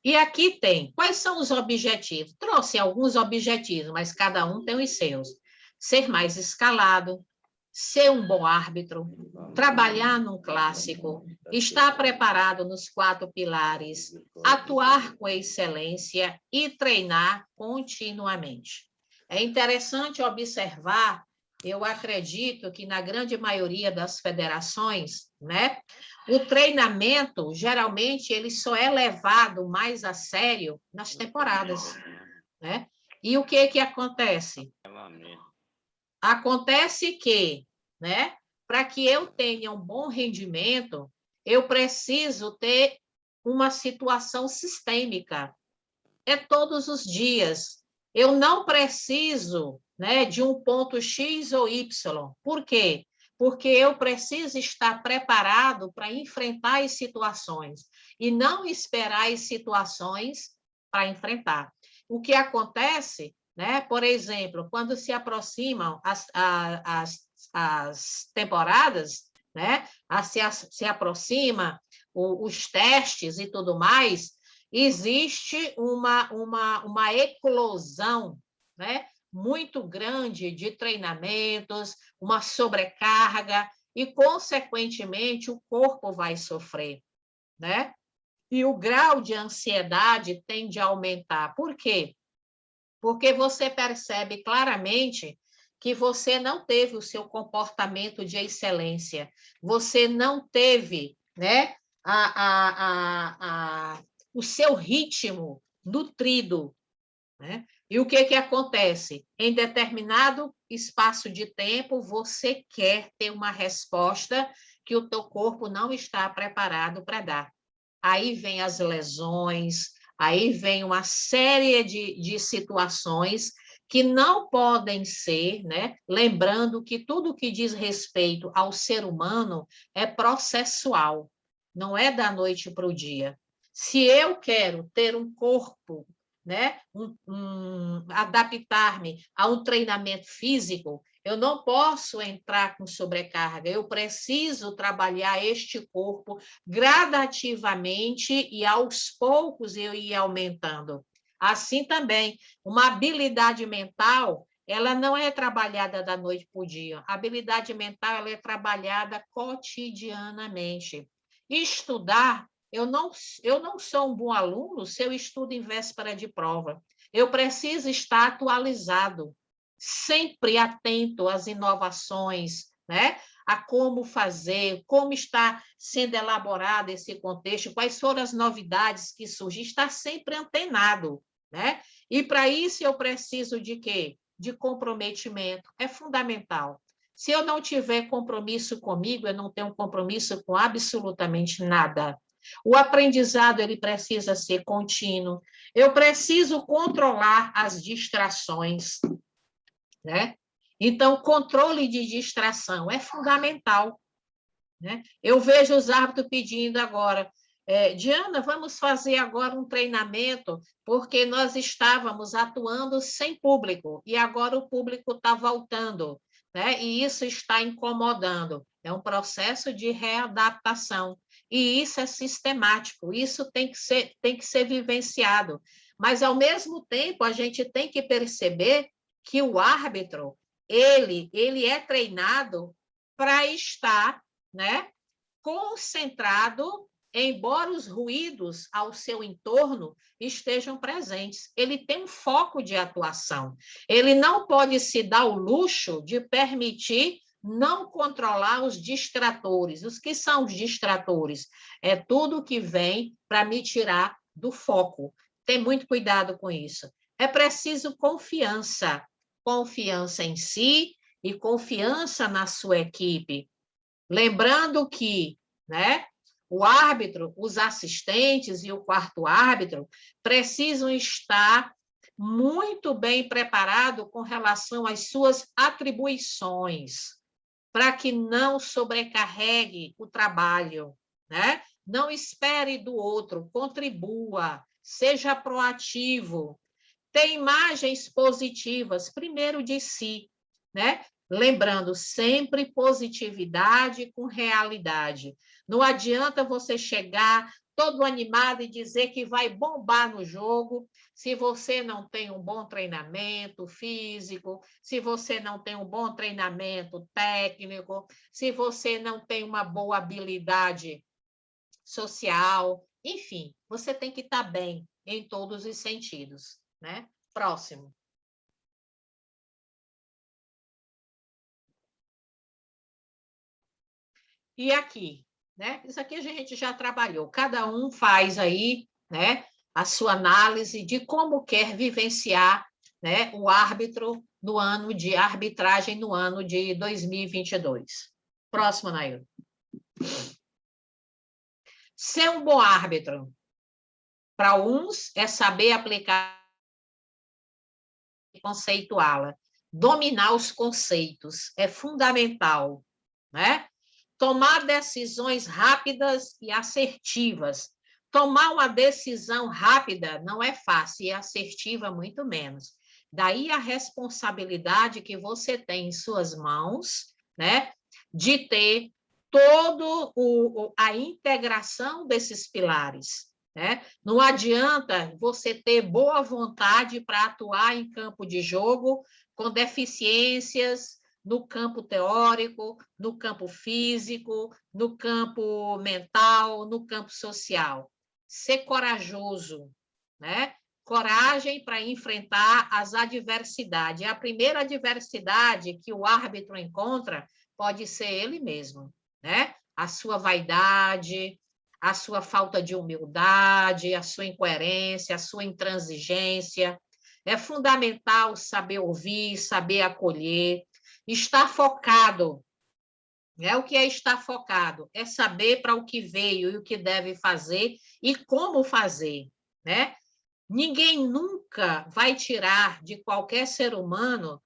E aqui tem, quais são os objetivos? Trouxe alguns objetivos, mas cada um tem os seus. Ser mais escalado, ser um bom árbitro, trabalhar num clássico, estar preparado nos 4 pilares, atuar com excelência e treinar continuamente. É interessante observar, eu acredito que na grande maioria das federações, né, o treinamento, geralmente, ele só é levado mais a sério nas temporadas, né? E o que acontece? Acontece que, né, para que eu tenha um bom rendimento, eu preciso ter uma situação sistêmica. É todos os dias. Eu não preciso, né, de um ponto X ou Y. Por quê? Porque eu preciso estar preparado para enfrentar as situações e não esperar as situações para enfrentar. O que acontece, né, por exemplo, quando se aproximam as temporadas, né, se aproxima os testes e tudo mais, existe uma eclosão, né, muito grande de treinamentos, uma sobrecarga, e, consequentemente, o corpo vai sofrer, né? E o grau de ansiedade tende a aumentar. Por quê? Porque você percebe claramente que você não teve o seu comportamento de excelência, você não teve, né, o seu ritmo nutrido, né? E o que acontece? Em determinado espaço de tempo, você quer ter uma resposta que o teu corpo não está preparado para dar. Aí vem as lesões, aí vem uma série de situações que não podem ser, né? Lembrando que tudo que diz respeito ao ser humano é processual, não é da noite para o dia. Se eu quero ter um corpo, né? Adaptar-me a um treinamento físico, eu não posso entrar com sobrecarga, eu preciso trabalhar este corpo gradativamente e aos poucos eu ia aumentando. Assim também, uma habilidade mental, ela não é trabalhada da noite para o dia. A habilidade mental ela é trabalhada cotidianamente. Estudar, eu não sou um bom aluno se eu estudo em véspera de prova. Eu preciso estar atualizado, sempre atento às inovações, né? A como fazer, como está sendo elaborado esse contexto, quais foram as novidades que surgem, está sempre antenado, né? E para isso eu preciso de quê? De comprometimento, é fundamental. Se eu não tiver compromisso comigo, eu não tenho compromisso com absolutamente nada. O aprendizado ele precisa ser contínuo. Eu preciso controlar as distrações, né? Então, controle de distração é fundamental, né? Eu vejo os árbitros pedindo agora, Diana, vamos fazer agora um treinamento, porque nós estávamos atuando sem público, e agora o público está voltando, né? E isso está incomodando. É um processo de readaptação, e isso é sistemático, isso tem que ser vivenciado. Mas, ao mesmo tempo, a gente tem que perceber que o árbitro, ele é treinado para estar, né, concentrado, embora os ruídos ao seu entorno estejam presentes. Ele tem um foco de atuação. Ele não pode se dar o luxo de permitir não controlar os distratores. Os que são os distratores? É tudo que vem para me tirar do foco. Tem muito cuidado com isso. É preciso confiança. Confiança em si e confiança na sua equipe. Lembrando que, né, o árbitro, os assistentes e o quarto árbitro precisam estar muito bem preparados com relação às suas atribuições, para que não sobrecarregue o trabalho, né? Não espere do outro, contribua, seja proativo, tem imagens positivas, primeiro de si, né? Lembrando sempre positividade com realidade. Não adianta você chegar todo animado e dizer que vai bombar no jogo se você não tem um bom treinamento físico, se você não tem um bom treinamento técnico, se você não tem uma boa habilidade social, enfim, você tem que estar bem em todos os sentidos, né? Próximo. E aqui, né? Isso aqui a gente já trabalhou. Cada um faz aí, né, a sua análise de como quer vivenciar, né, o árbitro no ano de arbitragem no ano de 2022. Próximo, Nair. Ser um bom árbitro, para uns, é saber aplicar e conceituá-la. Dominar os conceitos é fundamental, né? Tomar decisões rápidas e assertivas. Tomar uma decisão rápida não é fácil e assertiva muito menos. Daí a responsabilidade que você tem em suas mãos, né, de ter a integração desses pilares. né? Não adianta você ter boa vontade para atuar em campo de jogo com deficiências no campo teórico, no campo físico, no campo mental, no campo social. Ser corajoso, né? Coragem para enfrentar as adversidades. A primeira adversidade que o árbitro encontra pode ser ele mesmo, né? A sua vaidade, a sua falta de humildade, a sua incoerência, a sua intransigência. É fundamental saber ouvir, saber acolher, estar focado. O que é estar focado? É saber para o que veio e o que deve fazer e como fazer, né? Ninguém nunca vai tirar de qualquer ser humano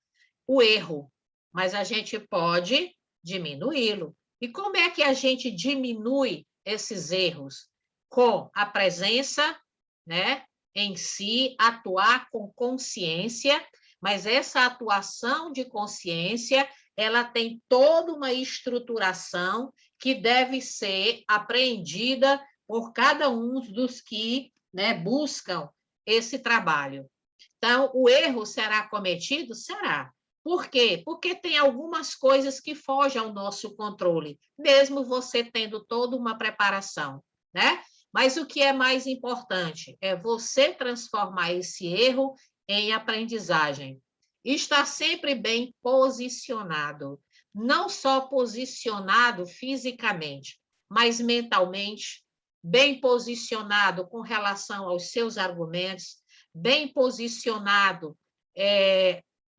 o erro, mas a gente pode diminuí-lo. E como é que a gente diminui esses erros? Com a presença, né, em si, atuar com consciência, mas essa atuação de consciência, ela tem toda uma estruturação que deve ser apreendida por cada um dos que, né, buscam esse trabalho. Então, o erro será cometido? Será. Por quê? Porque tem algumas coisas que fogem ao nosso controle, mesmo você tendo toda uma preparação, né? Mas o que é mais importante é você transformar esse erro em aprendizagem. Estar sempre bem posicionado, não só posicionado fisicamente, mas mentalmente, bem posicionado com relação aos seus argumentos, bem posicionado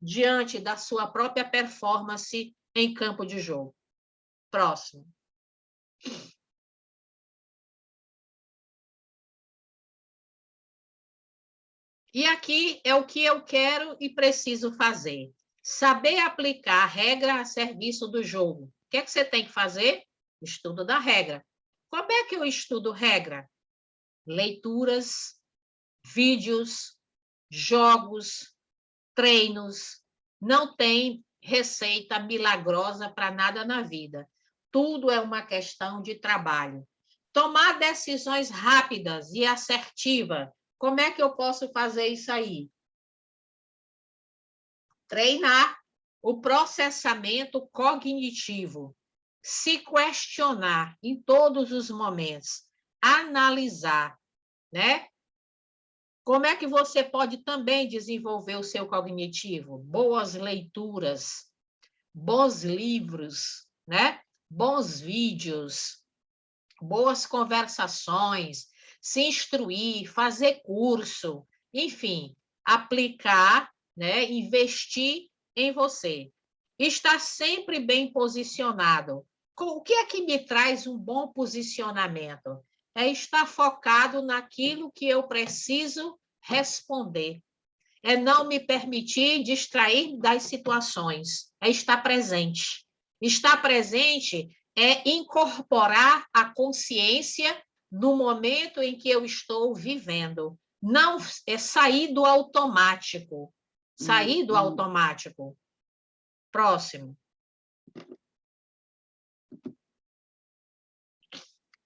diante da sua própria performance em campo de jogo. Próximo. E aqui é o que eu quero e preciso fazer. Saber aplicar a regra a serviço do jogo. O que é que você tem que fazer? Estudo da regra. Como é que eu estudo regra? Leituras, vídeos, jogos, treinos. Não tem receita milagrosa para nada na vida. Tudo é uma questão de trabalho. Tomar decisões rápidas e assertivas. Como é que eu posso fazer isso aí? Treinar o processamento cognitivo, se questionar em todos os momentos, analisar, né? Como é que você pode também desenvolver o seu cognitivo? Boas leituras, bons livros, né? Bons vídeos, boas conversações, se instruir, fazer curso, enfim, aplicar, né? Investir em você. Estar sempre bem posicionado. O que é que me traz um bom posicionamento? É estar focado naquilo que eu preciso responder. É não me permitir distrair das situações. É estar presente. Estar presente é incorporar a consciência no momento em que eu estou vivendo. Não é sair do automático. Sair do automático. Próximo.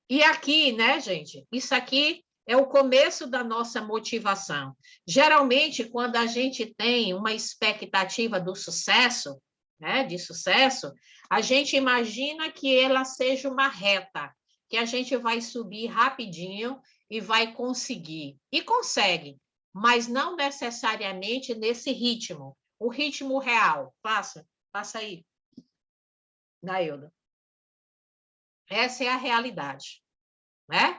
E aqui, né, gente? Isso aqui é o começo da nossa motivação. Geralmente, quando a gente tem uma expectativa do sucesso, né, de sucesso, a gente imagina que ela seja uma reta, que a gente vai subir rapidinho e vai conseguir. E consegue, mas não necessariamente nesse ritmo. O ritmo real. Passa aí, Nailda. Essa é a realidade, né?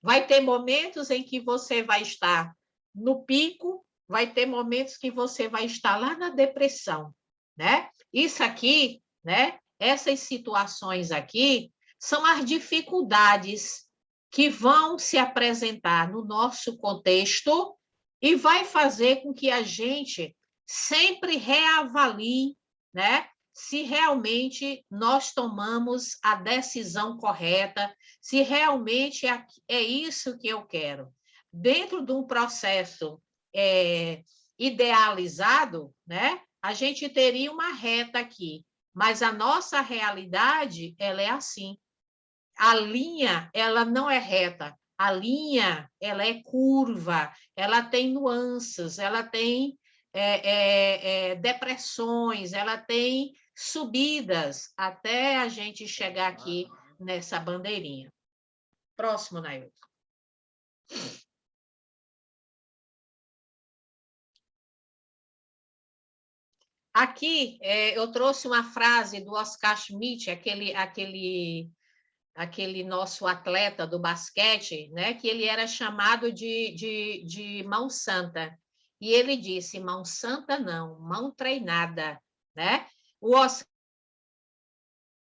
Vai ter momentos em que você vai estar no pico, vai ter momentos que você vai estar lá na depressão, né? Isso aqui, né? Essas situações aqui são as dificuldades que vão se apresentar no nosso contexto e vai fazer com que a gente sempre reavalie, né? Se realmente nós tomamos a decisão correta, se realmente é isso que eu quero. Dentro de um processo idealizado, né, a gente teria uma reta aqui, mas a nossa realidade ela é assim. A linha ela não é reta, A linha, ela é curva, ela tem nuances, ela tem depressões, ela tem subidas, até a gente chegar aqui nessa bandeirinha. Próximo, Nailton. Aqui, eu trouxe uma frase do Oscar Schmidt, aquele nosso atleta do basquete, né, que ele era chamado de mão santa. E ele disse, mão santa não, mão treinada. Né? O Oscar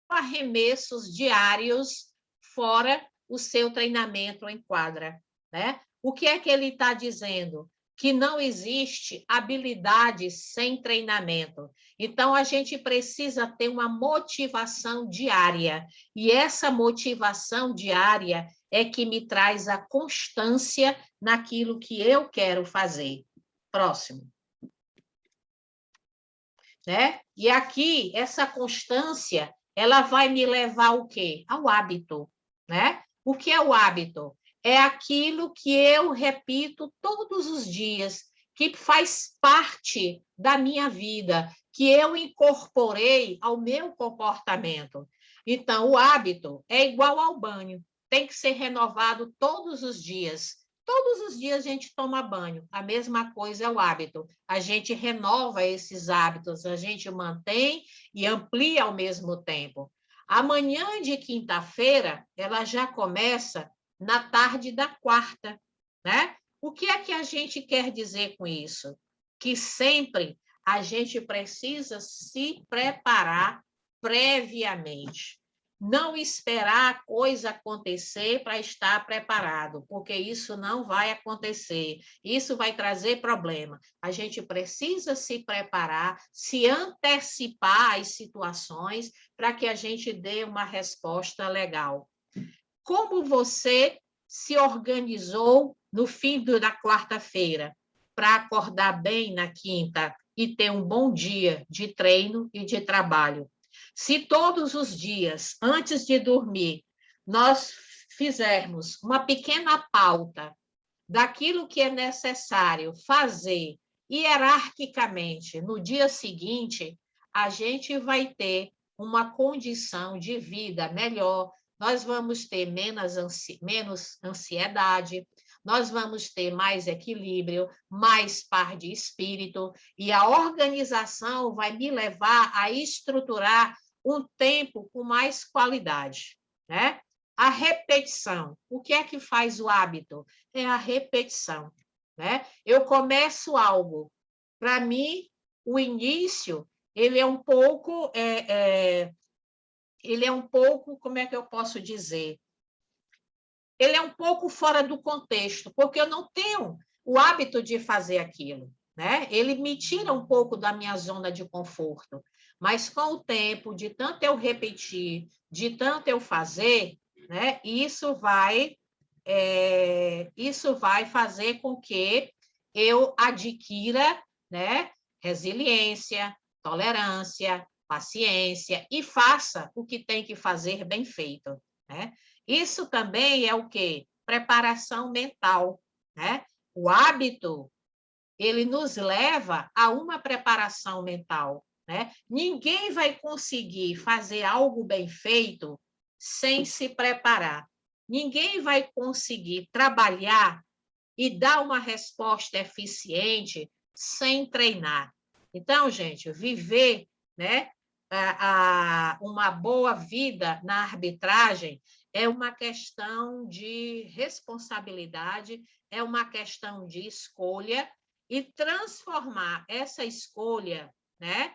arremessos diários fora o seu treinamento em quadra. Né? O que é que ele está dizendo? Que não existe habilidade sem treinamento. Então, a gente precisa ter uma motivação diária. E essa motivação diária é que me traz a constância naquilo que eu quero fazer. Próximo. Né? E aqui, essa constância, ela vai me levar ao quê? Ao hábito. Né? O que é o hábito? É aquilo que eu repito todos os dias, que faz parte da minha vida, que eu incorporei ao meu comportamento. Então, o hábito é igual ao banho, tem que ser renovado todos os dias. Todos os dias a gente toma banho, a mesma coisa é o hábito. A gente renova esses hábitos, a gente mantém e amplia ao mesmo tempo. A manhã de quinta-feira, ela já começa na tarde da quarta, né? O que é que a gente quer dizer com isso? Que sempre a gente precisa se preparar previamente. Não esperar a coisa acontecer para estar preparado, porque isso não vai acontecer. Isso vai trazer problema. A gente precisa se preparar, se antecipar às situações para que a gente dê uma resposta legal. Como você se organizou no fim da quarta-feira para acordar bem na quinta e ter um bom dia de treino e de trabalho? Se todos os dias, antes de dormir, nós fizermos uma pequena pauta daquilo que é necessário fazer hierarquicamente no dia seguinte, a gente vai ter uma condição de vida melhor, nós vamos ter menos ansiedade, nós vamos ter mais equilíbrio, mais paz de espírito, e a organização vai me levar a estruturar um tempo com mais qualidade, né? A repetição. O que é que faz o hábito? É a repetição, né? Eu começo algo. Para mim, o início, ele é um pouco, como é que eu posso dizer? Ele é um pouco fora do contexto, porque eu não tenho o hábito de fazer aquilo, né? Ele me tira um pouco da minha zona de conforto, mas com o tempo, de tanto eu repetir, de tanto eu fazer, né? Isso vai fazer com que eu adquira, né, resiliência, tolerância, paciência e faça o que tem que fazer bem feito, né? Isso também é o quê? Preparação mental, né? O hábito, ele nos leva a uma preparação mental, né? Ninguém vai conseguir fazer algo bem feito sem se preparar. Ninguém vai conseguir trabalhar e dar uma resposta eficiente sem treinar. Então, gente, viver, né, uma boa vida na arbitragem é uma questão de responsabilidade, é uma questão de escolha e transformar essa escolha, né,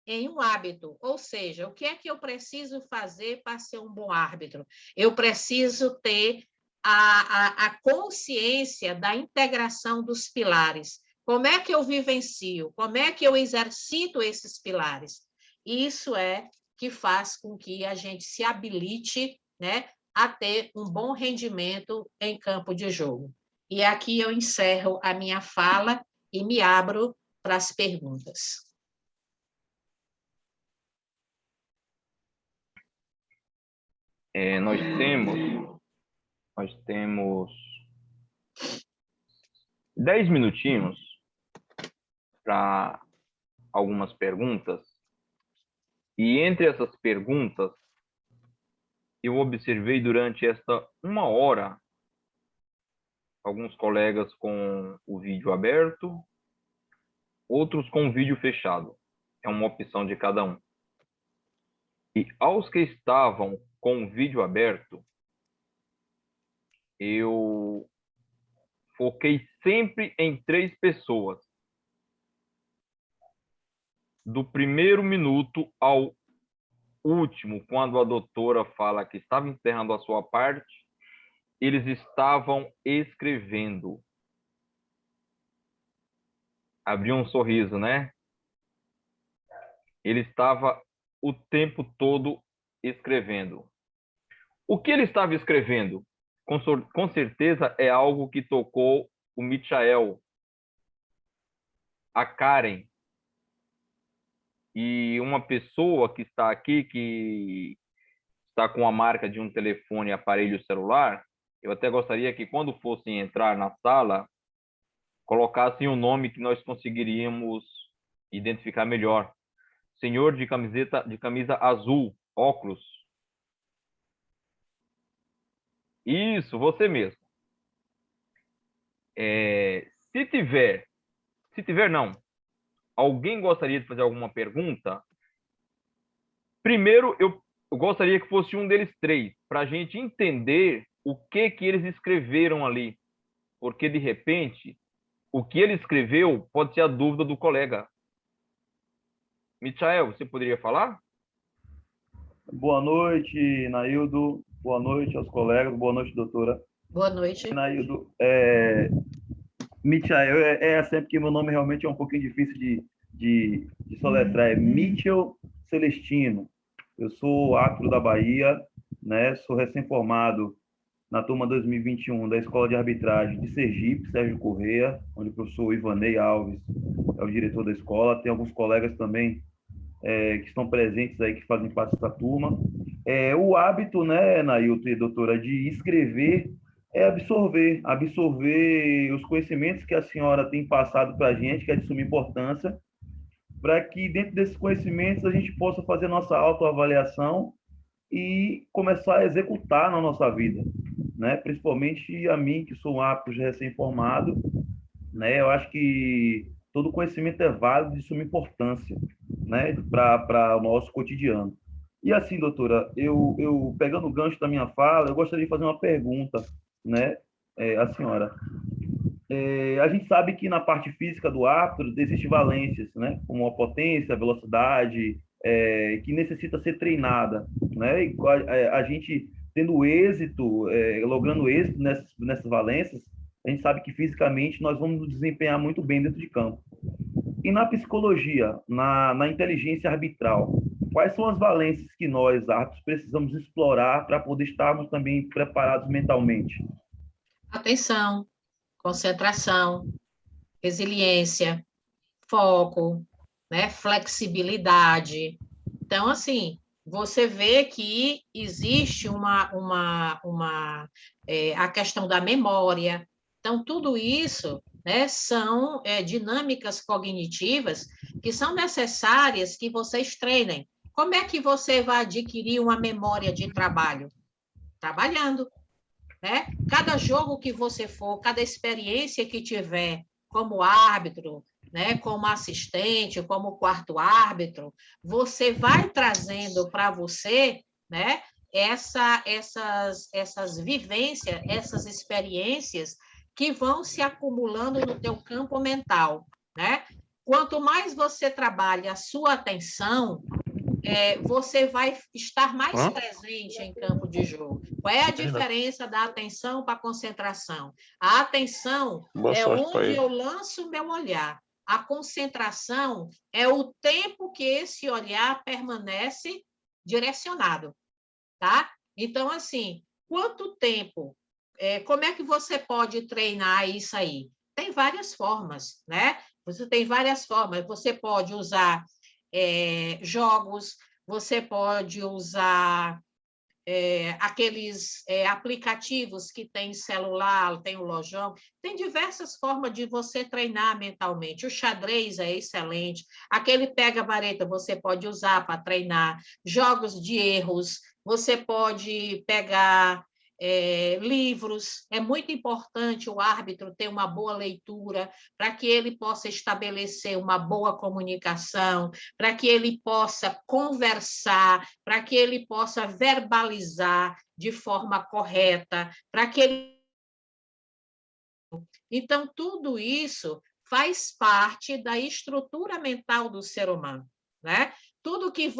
em um hábito. Ou seja, o que é que eu preciso fazer para ser um bom árbitro? Eu preciso ter a consciência da integração dos pilares. Como é que eu vivencio? Como é que eu exercito esses pilares? Isso é que faz com que a gente se habilite, né, a ter um bom rendimento em campo de jogo. E aqui eu encerro a minha fala e me abro para as perguntas. Nós temos Nós temos 10 minutinhos para algumas perguntas. E entre essas perguntas, eu observei durante esta 1 hora alguns colegas com o vídeo aberto, outros com o vídeo fechado. É uma opção de cada um. E aos que estavam com o vídeo aberto, eu foquei sempre em 3 pessoas. Do primeiro minuto ao último, quando a doutora fala que estava encerrando a sua parte, eles estavam escrevendo. Abriu um sorriso, né? Ele estava o tempo todo escrevendo. O que ele estava escrevendo? Com certeza é algo que tocou o Michael, a Karen, e uma pessoa que está aqui, que está com a marca de um telefone, aparelho celular. Eu até gostaria que, quando fossem entrar na sala, colocassem o nome que nós conseguiríamos identificar melhor. Senhor de camisa azul, óculos. Isso, você mesmo. Se tiver não, alguém gostaria de fazer alguma pergunta? Primeiro, eu gostaria que fosse um deles 3, para a gente entender o que eles escreveram ali. Porque, de repente, o que ele escreveu pode ser a dúvida do colega. Michael, você poderia falar? Boa noite, Naildo. Boa noite aos colegas. Boa noite, doutora. Boa noite. Naildo, Michael, sempre que meu nome realmente é um pouquinho difícil de soletrar. É Michel Celestino. Eu sou árbitro da Bahia, né? Sou recém-formado na turma 2021 da Escola de Arbitragem de Sergipe, Sérgio Corrêa, onde o professor Ivanei Alves é o diretor da escola. Tem alguns colegas também que estão presentes aí, que fazem parte dessa turma. O hábito, né, Nailton e doutora, de escrever é absorver os conhecimentos que a senhora tem passado para a gente, que é de suma importância, para que dentro desses conhecimentos a gente possa fazer nossa autoavaliação e começar a executar na nossa vida, né? Principalmente a mim, que sou um árbitro recém-formado, né? Eu acho que todo conhecimento é válido e de suma importância, né? Para o nosso cotidiano. E assim, doutora, eu pegando o gancho da minha fala, eu gostaria de fazer uma pergunta, né? A senhora. A gente sabe que na parte física do árbitro existem valências, né? Como a potência, a velocidade, que necessita ser treinada, né? E a gente tendo êxito, logrando êxito nessas valências, a gente sabe que fisicamente nós vamos nos desempenhar muito bem dentro de campo. E na psicologia, na inteligência arbitral, quais são as valências que nós, árbitros, precisamos explorar para poder estarmos também preparados mentalmente? Atenção, concentração, resiliência, foco, né, flexibilidade. Então, assim, você vê que existe a questão da memória. Então, tudo isso, né, são dinâmicas cognitivas que são necessárias que vocês treinem. Como é que você vai adquirir uma memória de trabalho? Trabalhando, né? Cada jogo que você for, cada experiência que tiver como árbitro, né, como assistente, como quarto árbitro, você vai trazendo para você, né, essas vivências, essas experiências que vão se acumulando no teu campo mental, né? Quanto mais você trabalha a sua atenção, você vai estar mais presente em campo de jogo. Qual é a diferença da atenção para a concentração? A atenção é onde eu lanço o meu olhar. A concentração é o tempo que esse olhar permanece direcionado, tá? Então, assim, quanto tempo? Como é que você pode treinar isso aí? Tem várias formas, né? Você tem várias formas. Você pode usar jogos, você pode usar aqueles aplicativos que tem celular, tem o Lojão, tem diversas formas de você treinar mentalmente. O xadrez é excelente, aquele pega-vareta você pode usar para treinar, jogos de erros, você pode pegar livros, é muito importante o árbitro ter uma boa leitura para que ele possa estabelecer uma boa comunicação, para que ele possa conversar, para que ele possa verbalizar de forma correta, para que ele... Então, tudo isso faz parte da estrutura mental do ser humano, né? Tudo que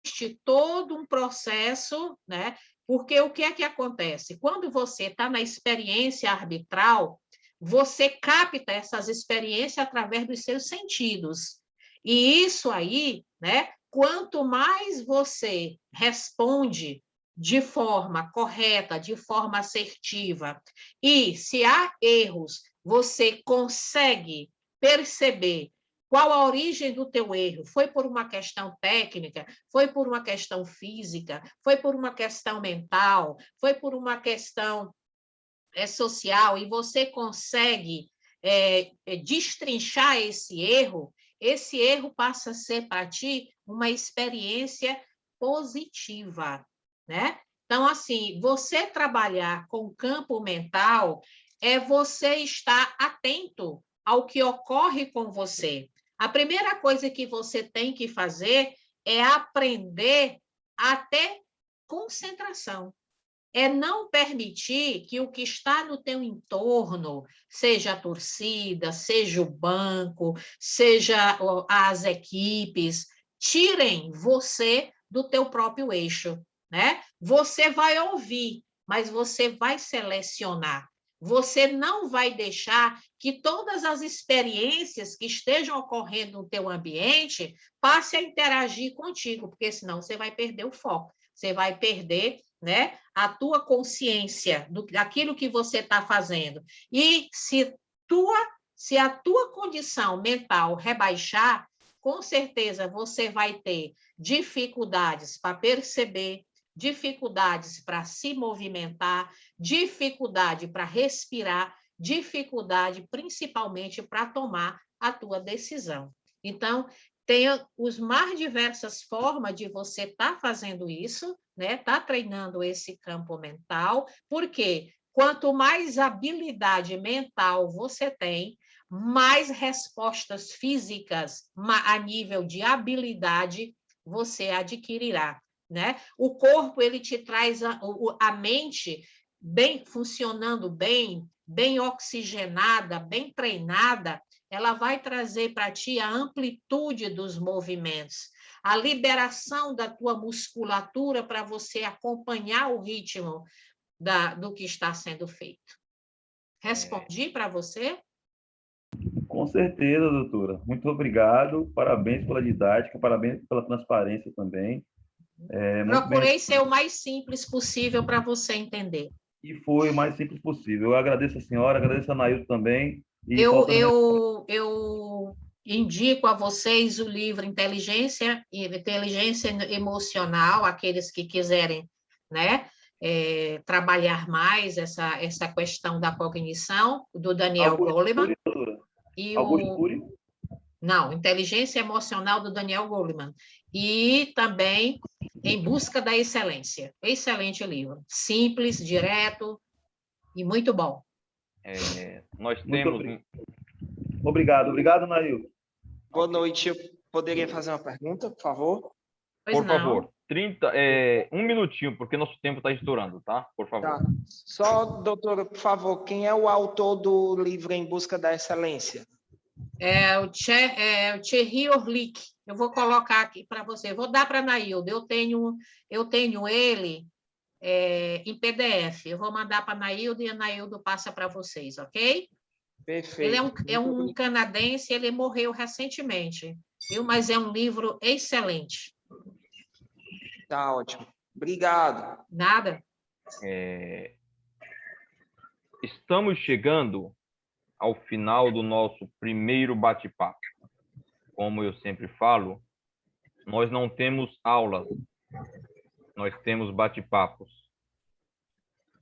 existe todo um processo, né? Porque o que é que acontece? Quando você está na experiência arbitral, você capta essas experiências através dos seus sentidos. E isso aí, né? Quanto mais você responde de forma correta, de forma assertiva, e se há erros, você consegue perceber qual a origem do teu erro? Foi por uma questão técnica? Foi por uma questão física? Foi por uma questão mental? Foi por uma questão social? E você consegue destrinchar esse erro passa a ser para ti uma experiência positiva, né? Então, assim, você trabalhar com o campo mental é você estar atento ao que ocorre com você. A primeira coisa que você tem que fazer é aprender a ter concentração. É não permitir que o que está no teu entorno, seja a torcida, seja o banco, seja as equipes, tirem você do teu próprio eixo, né? Você vai ouvir, mas você vai selecionar. Você não vai deixar que todas as experiências que estejam ocorrendo no teu ambiente passe a interagir contigo, porque senão você vai perder o foco, você vai perder, né, a tua consciência daquilo que você está fazendo. E se a tua condição mental rebaixar, com certeza você vai ter dificuldades para perceber, dificuldades para se movimentar, dificuldade para respirar, dificuldade principalmente para tomar a tua decisão. Então, tem os mais diversas formas de você estar fazendo isso, né? Tá treinando esse campo mental, porque quanto mais habilidade mental você tem, mais respostas físicas a nível de habilidade você adquirirá, né? O corpo ele te traz a mente bem funcionando bem oxigenada, bem treinada, ela vai trazer para ti a amplitude dos movimentos, a liberação da tua musculatura para você acompanhar o ritmo do que está sendo feito. Respondi para você? Com certeza, doutora. Muito obrigado. Parabéns pela didática, parabéns pela transparência também. Muito bem. Procurei ser o mais simples possível para você entender. E foi o mais simples possível. Eu agradeço a senhora, agradeço a Nailton também. E eu indico a vocês o livro Inteligência Emocional, aqueles que quiserem, né, trabalhar mais essa questão da cognição, do Daniel Goleman. E Augusto Cury? Não, Inteligência Emocional, do Daniel Goleman. E também Em Busca da Excelência. Excelente livro. Simples, direto e muito bom. Nós Muito temos... Obrigado, Nailton. Boa noite. Eu poderia fazer uma pergunta, por favor? Pois por não. favor, 1 minutinho, porque nosso tempo está estourando, tá? Por favor. Tá. Só, doutora, por favor, quem é o autor do livro Em Busca da Excelência? É o Thierry Orlick. Eu vou colocar aqui para você. Eu vou dar para a Nailda. Eu tenho ele em PDF. Eu vou mandar para a Nailda e a Nailda passa para vocês, ok? Perfeito. Ele é um canadense, ele morreu recentemente, viu? Mas é um livro excelente. Tá ótimo. Obrigado. Nada? Estamos chegando ao final do nosso primeiro bate-papo. Como eu sempre falo, nós não temos aulas, nós temos bate-papos.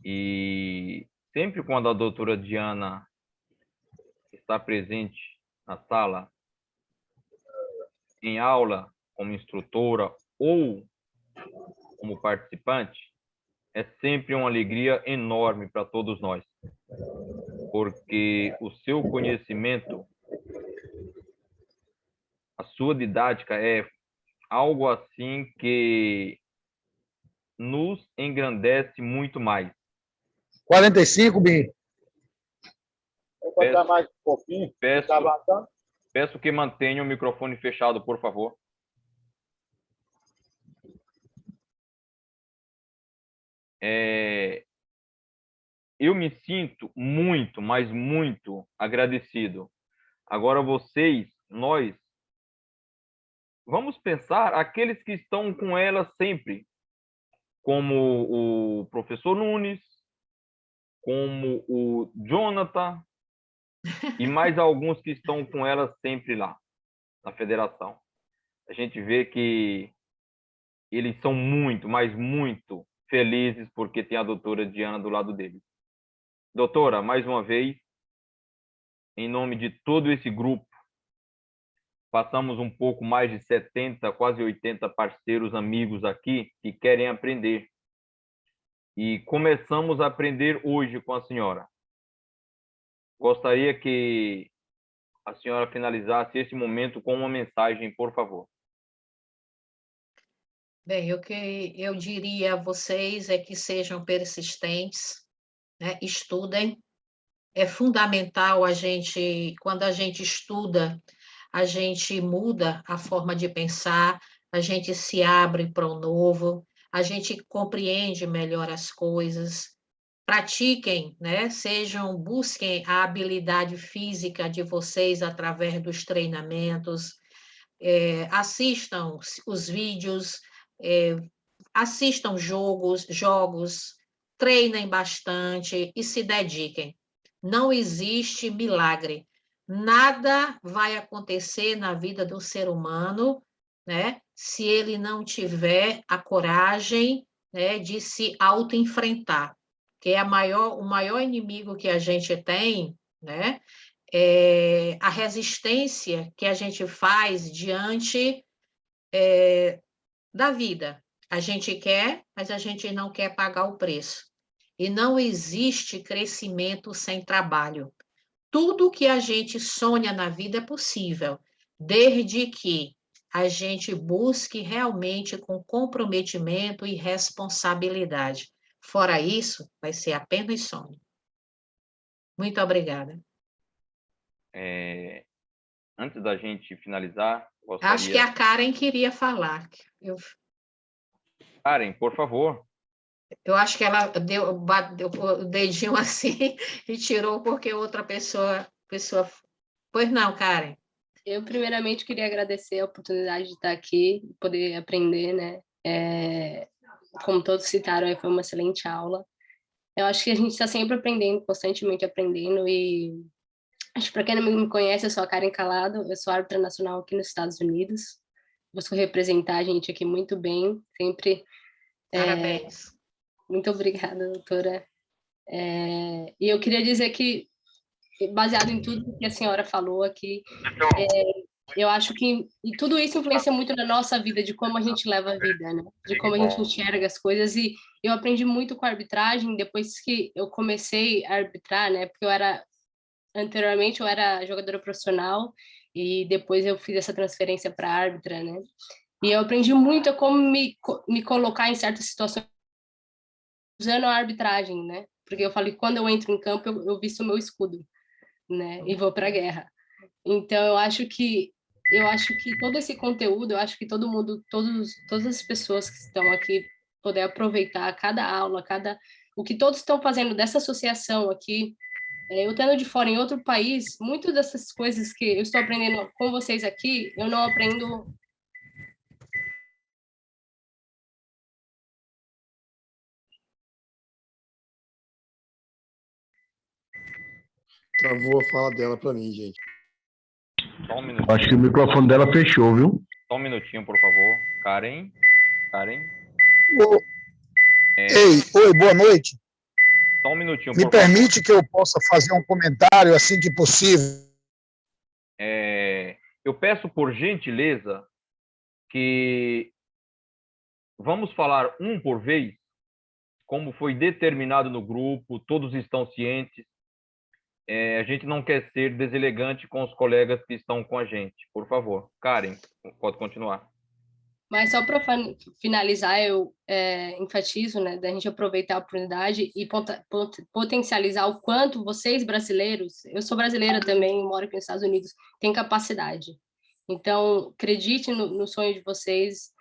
E sempre quando a doutora Diana está presente na sala, em aula, como instrutora ou como participante, é sempre uma alegria enorme para todos nós, porque o seu conhecimento, a sua didática é algo assim que nos engrandece muito mais. 45, Bim. Vou botar mais um pouquinho. Tá bacana? Peço que mantenha o microfone fechado, por favor. Eu me sinto muito, mas muito agradecido. Agora nós, vamos pensar aqueles que estão com ela sempre, como o professor Nunes, como o Jonathan e mais alguns que estão com ela sempre lá, na federação. A gente vê que eles são muito, mas muito felizes porque tem a doutora Diana do lado deles. Doutora, mais uma vez, em nome de todo esse grupo, passamos um pouco mais de 70, quase 80 parceiros, amigos aqui que querem aprender. E começamos a aprender hoje com a senhora. Gostaria que a senhora finalizasse esse momento com uma mensagem, por favor. Bem, o que eu diria a vocês é que sejam persistentes, né? Estudem. É fundamental quando a gente estuda, a gente muda a forma de pensar, a gente se abre para o novo, a gente compreende melhor as coisas. Pratiquem, né? Busquem a habilidade física de vocês através dos treinamentos, assistam os vídeos, assistam jogos, treinem bastante e se dediquem. Não existe milagre. Nada vai acontecer na vida do ser humano, né, se ele não tiver a coragem, né, de se auto-enfrentar, que é o maior inimigo que a gente tem, né, é a resistência que a gente faz diante da vida. A gente quer, mas a gente não quer pagar o preço. E não existe crescimento sem trabalho. Tudo que a gente sonha na vida é possível, desde que a gente busque realmente com comprometimento e responsabilidade. Fora isso, vai ser apenas sonho. Muito obrigada. Antes da gente finalizar, Acho que a Karen queria falar. Karen, por favor. Eu acho que ela bateu o dedinho assim e tirou porque outra pessoa... Pois não, Karen. Eu, primeiramente, queria agradecer a oportunidade de estar aqui, poder aprender, né? Como todos citaram, foi uma excelente aula. Eu acho que a gente está sempre aprendendo, constantemente aprendendo, e acho que para quem não me conhece, eu sou a Karen Calado, eu sou árbitra nacional aqui nos Estados Unidos, busco representar a gente aqui muito bem, sempre. Parabéns. Muito obrigada, doutora. E eu queria dizer que, baseado em tudo que a senhora falou aqui, eu acho que e tudo isso influencia muito na nossa vida, de como a gente leva a vida, né? De como a gente enxerga as coisas. E eu aprendi muito com a arbitragem depois que eu comecei a arbitrar, né? Porque anteriormente eu era jogadora profissional e depois eu fiz essa transferência para árbitra, né? E eu aprendi muito a como me colocar em certas situações usando a arbitragem, né? Porque eu falei, quando eu entro em campo, eu visto o meu escudo, né? E vou para a guerra. Então, eu acho que todo esse conteúdo, eu acho que todo mundo, todas as pessoas que estão aqui, poder aproveitar cada aula, o que todos estão fazendo dessa associação aqui, eu estando de fora em outro país, muitas dessas coisas que eu estou aprendendo com vocês aqui, eu não aprendo. Travou a fala dela para mim, gente. Só um minutinho. Acho que o microfone dela fechou, viu? Só um minutinho, por favor. Karen? Oi, boa noite. Só um minutinho, Me por permite favor. que eu possa fazer um comentário assim que possível? Eu peço por gentileza que vamos falar um por vez, como foi determinado no grupo, todos estão cientes. A gente não quer ser deselegante com os colegas que estão com a gente. Por favor. Karen, pode continuar. Mas só para finalizar, eu enfatizo, né, da gente aproveitar a oportunidade e potencializar o quanto vocês brasileiros, eu sou brasileira também, moro aqui nos Estados Unidos, têm capacidade. Então, acredite no sonho de vocês,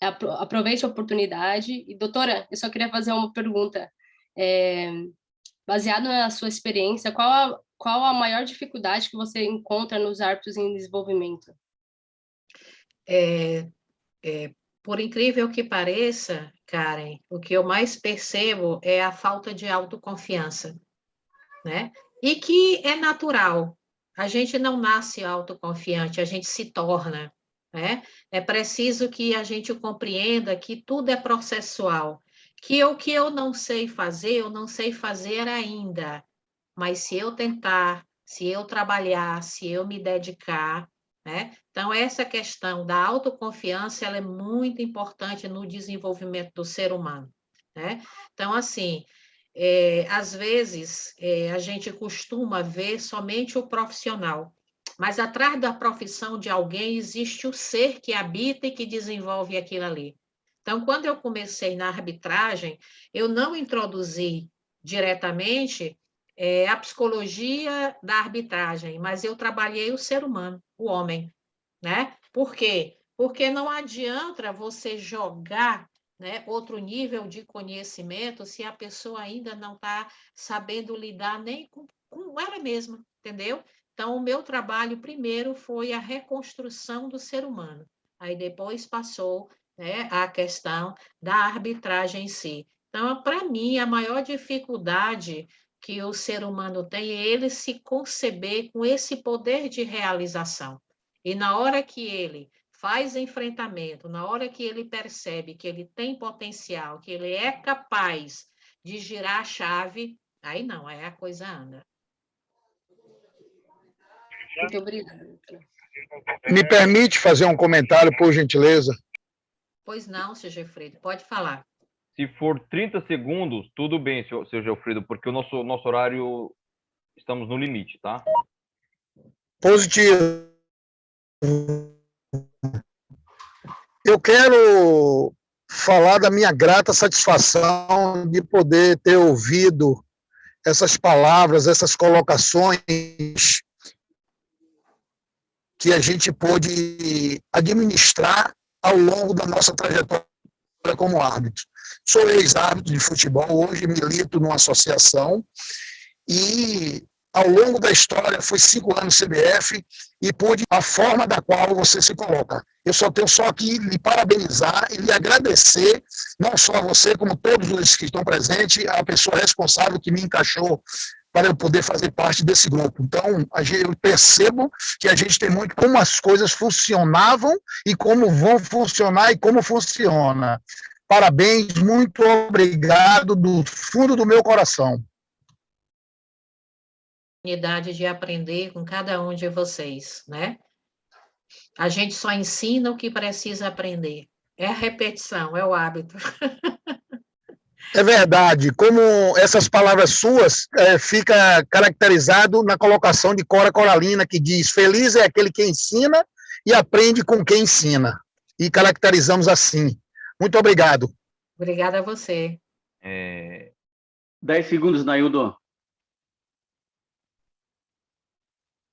aproveite a oportunidade. E, doutora, eu só queria fazer uma pergunta. Baseado na sua experiência, qual a maior dificuldade que você encontra nos árbitros em desenvolvimento? Por incrível que pareça, Karen, o que eu mais percebo é a falta de autoconfiança, né? E que é natural. A gente não nasce autoconfiante, a gente se torna, né? É preciso que a gente compreenda que tudo é processual, que o que eu não sei fazer, eu não sei fazer ainda, mas se eu tentar, se eu trabalhar, se eu me dedicar, né? Então, essa questão da autoconfiança, ela é muito importante no desenvolvimento do ser humano, né? Então, assim, às vezes, a gente costuma ver somente o profissional, mas atrás da profissão de alguém existe o ser que habita e que desenvolve aquilo ali. Então, quando eu comecei na arbitragem, eu não introduzi diretamente a psicologia da arbitragem, mas eu trabalhei o ser humano, o homem, né? Por quê? Porque não adianta você jogar, né, outro nível de conhecimento se a pessoa ainda não está sabendo lidar nem com ela mesma, entendeu? Então, o meu trabalho primeiro foi a reconstrução do ser humano, aí depois passou, né, a questão da arbitragem em si. Então, para mim, a maior dificuldade que o ser humano tem é ele se conceber com esse poder de realização. E na hora que ele faz enfrentamento, na hora que ele percebe que ele tem potencial, que ele é capaz de girar a chave, aí não, aí a coisa anda. Muito obrigada. Me permite fazer um comentário, por gentileza? Pois não, seu Gefredo, pode falar. Se for 30 segundos, tudo bem, seu Geofredo, porque o nosso horário, estamos no limite, tá? Positivo. Eu quero falar da minha grata satisfação de poder ter ouvido essas palavras, essas colocações que a gente pôde administrar ao longo da nossa trajetória como árbitro. Sou ex-árbitro de futebol, hoje milito numa associação e ao longo da história, foi 5 anos CBF e pude a forma da qual você se coloca. Eu só tenho aqui lhe parabenizar e lhe agradecer, não só a você, como todos os que estão presentes, a pessoa responsável que me encaixou para eu poder fazer parte desse grupo. Então, eu percebo que a gente tem muito como as coisas funcionavam e como vão funcionar e como funciona. Parabéns, muito obrigado do fundo do meu coração. De aprender com cada um de vocês, né? A gente só ensina o que precisa aprender. É a repetição, é o hábito. É verdade. Como essas palavras suas fica caracterizado na colocação de Cora Coralina, que diz: feliz é aquele que ensina e aprende com quem ensina. E caracterizamos assim. Muito obrigado. Obrigada a você. 10 segundos, Naildo.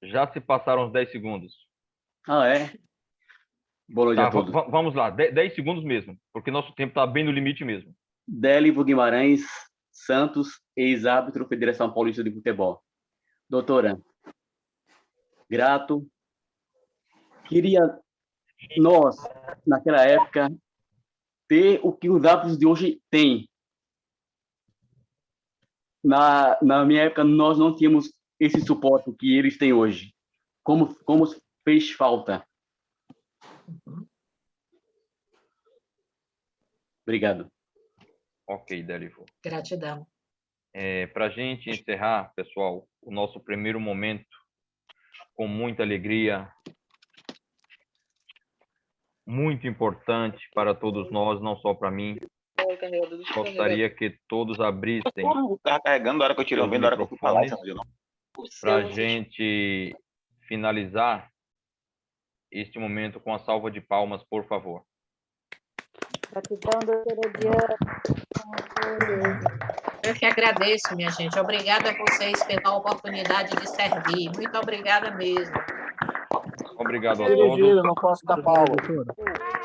Já se passaram os 10 segundos. Ah, é? Boa noite a todos. Vamos lá, 10 segundos mesmo, porque nosso tempo está bem no limite mesmo. Délivo Guimarães Santos, ex-árbitro Federação Paulista de Futebol. Doutora, grato. Queria nós, naquela época, ter o que os árbitros de hoje têm. Na minha época, nós não tínhamos esse suporte que eles têm hoje. Como fez falta. Obrigado. Ok, Derivo. Gratidão. Para a gente encerrar, pessoal, o nosso primeiro momento, com muita alegria, muito importante para todos nós, não só para mim. Gostaria que todos abrissem Estava carregando a hora que eu tirei o vento, a hora que eu fui falar, você não viu, não? para a gente finalizar este momento com a salva de palmas, por favor. Gratidão, doutora Diana. Eu que agradeço, minha gente. Obrigada a vocês pela oportunidade de servir. Muito obrigada mesmo. Obrigado a Não todos. posso dar Paulo.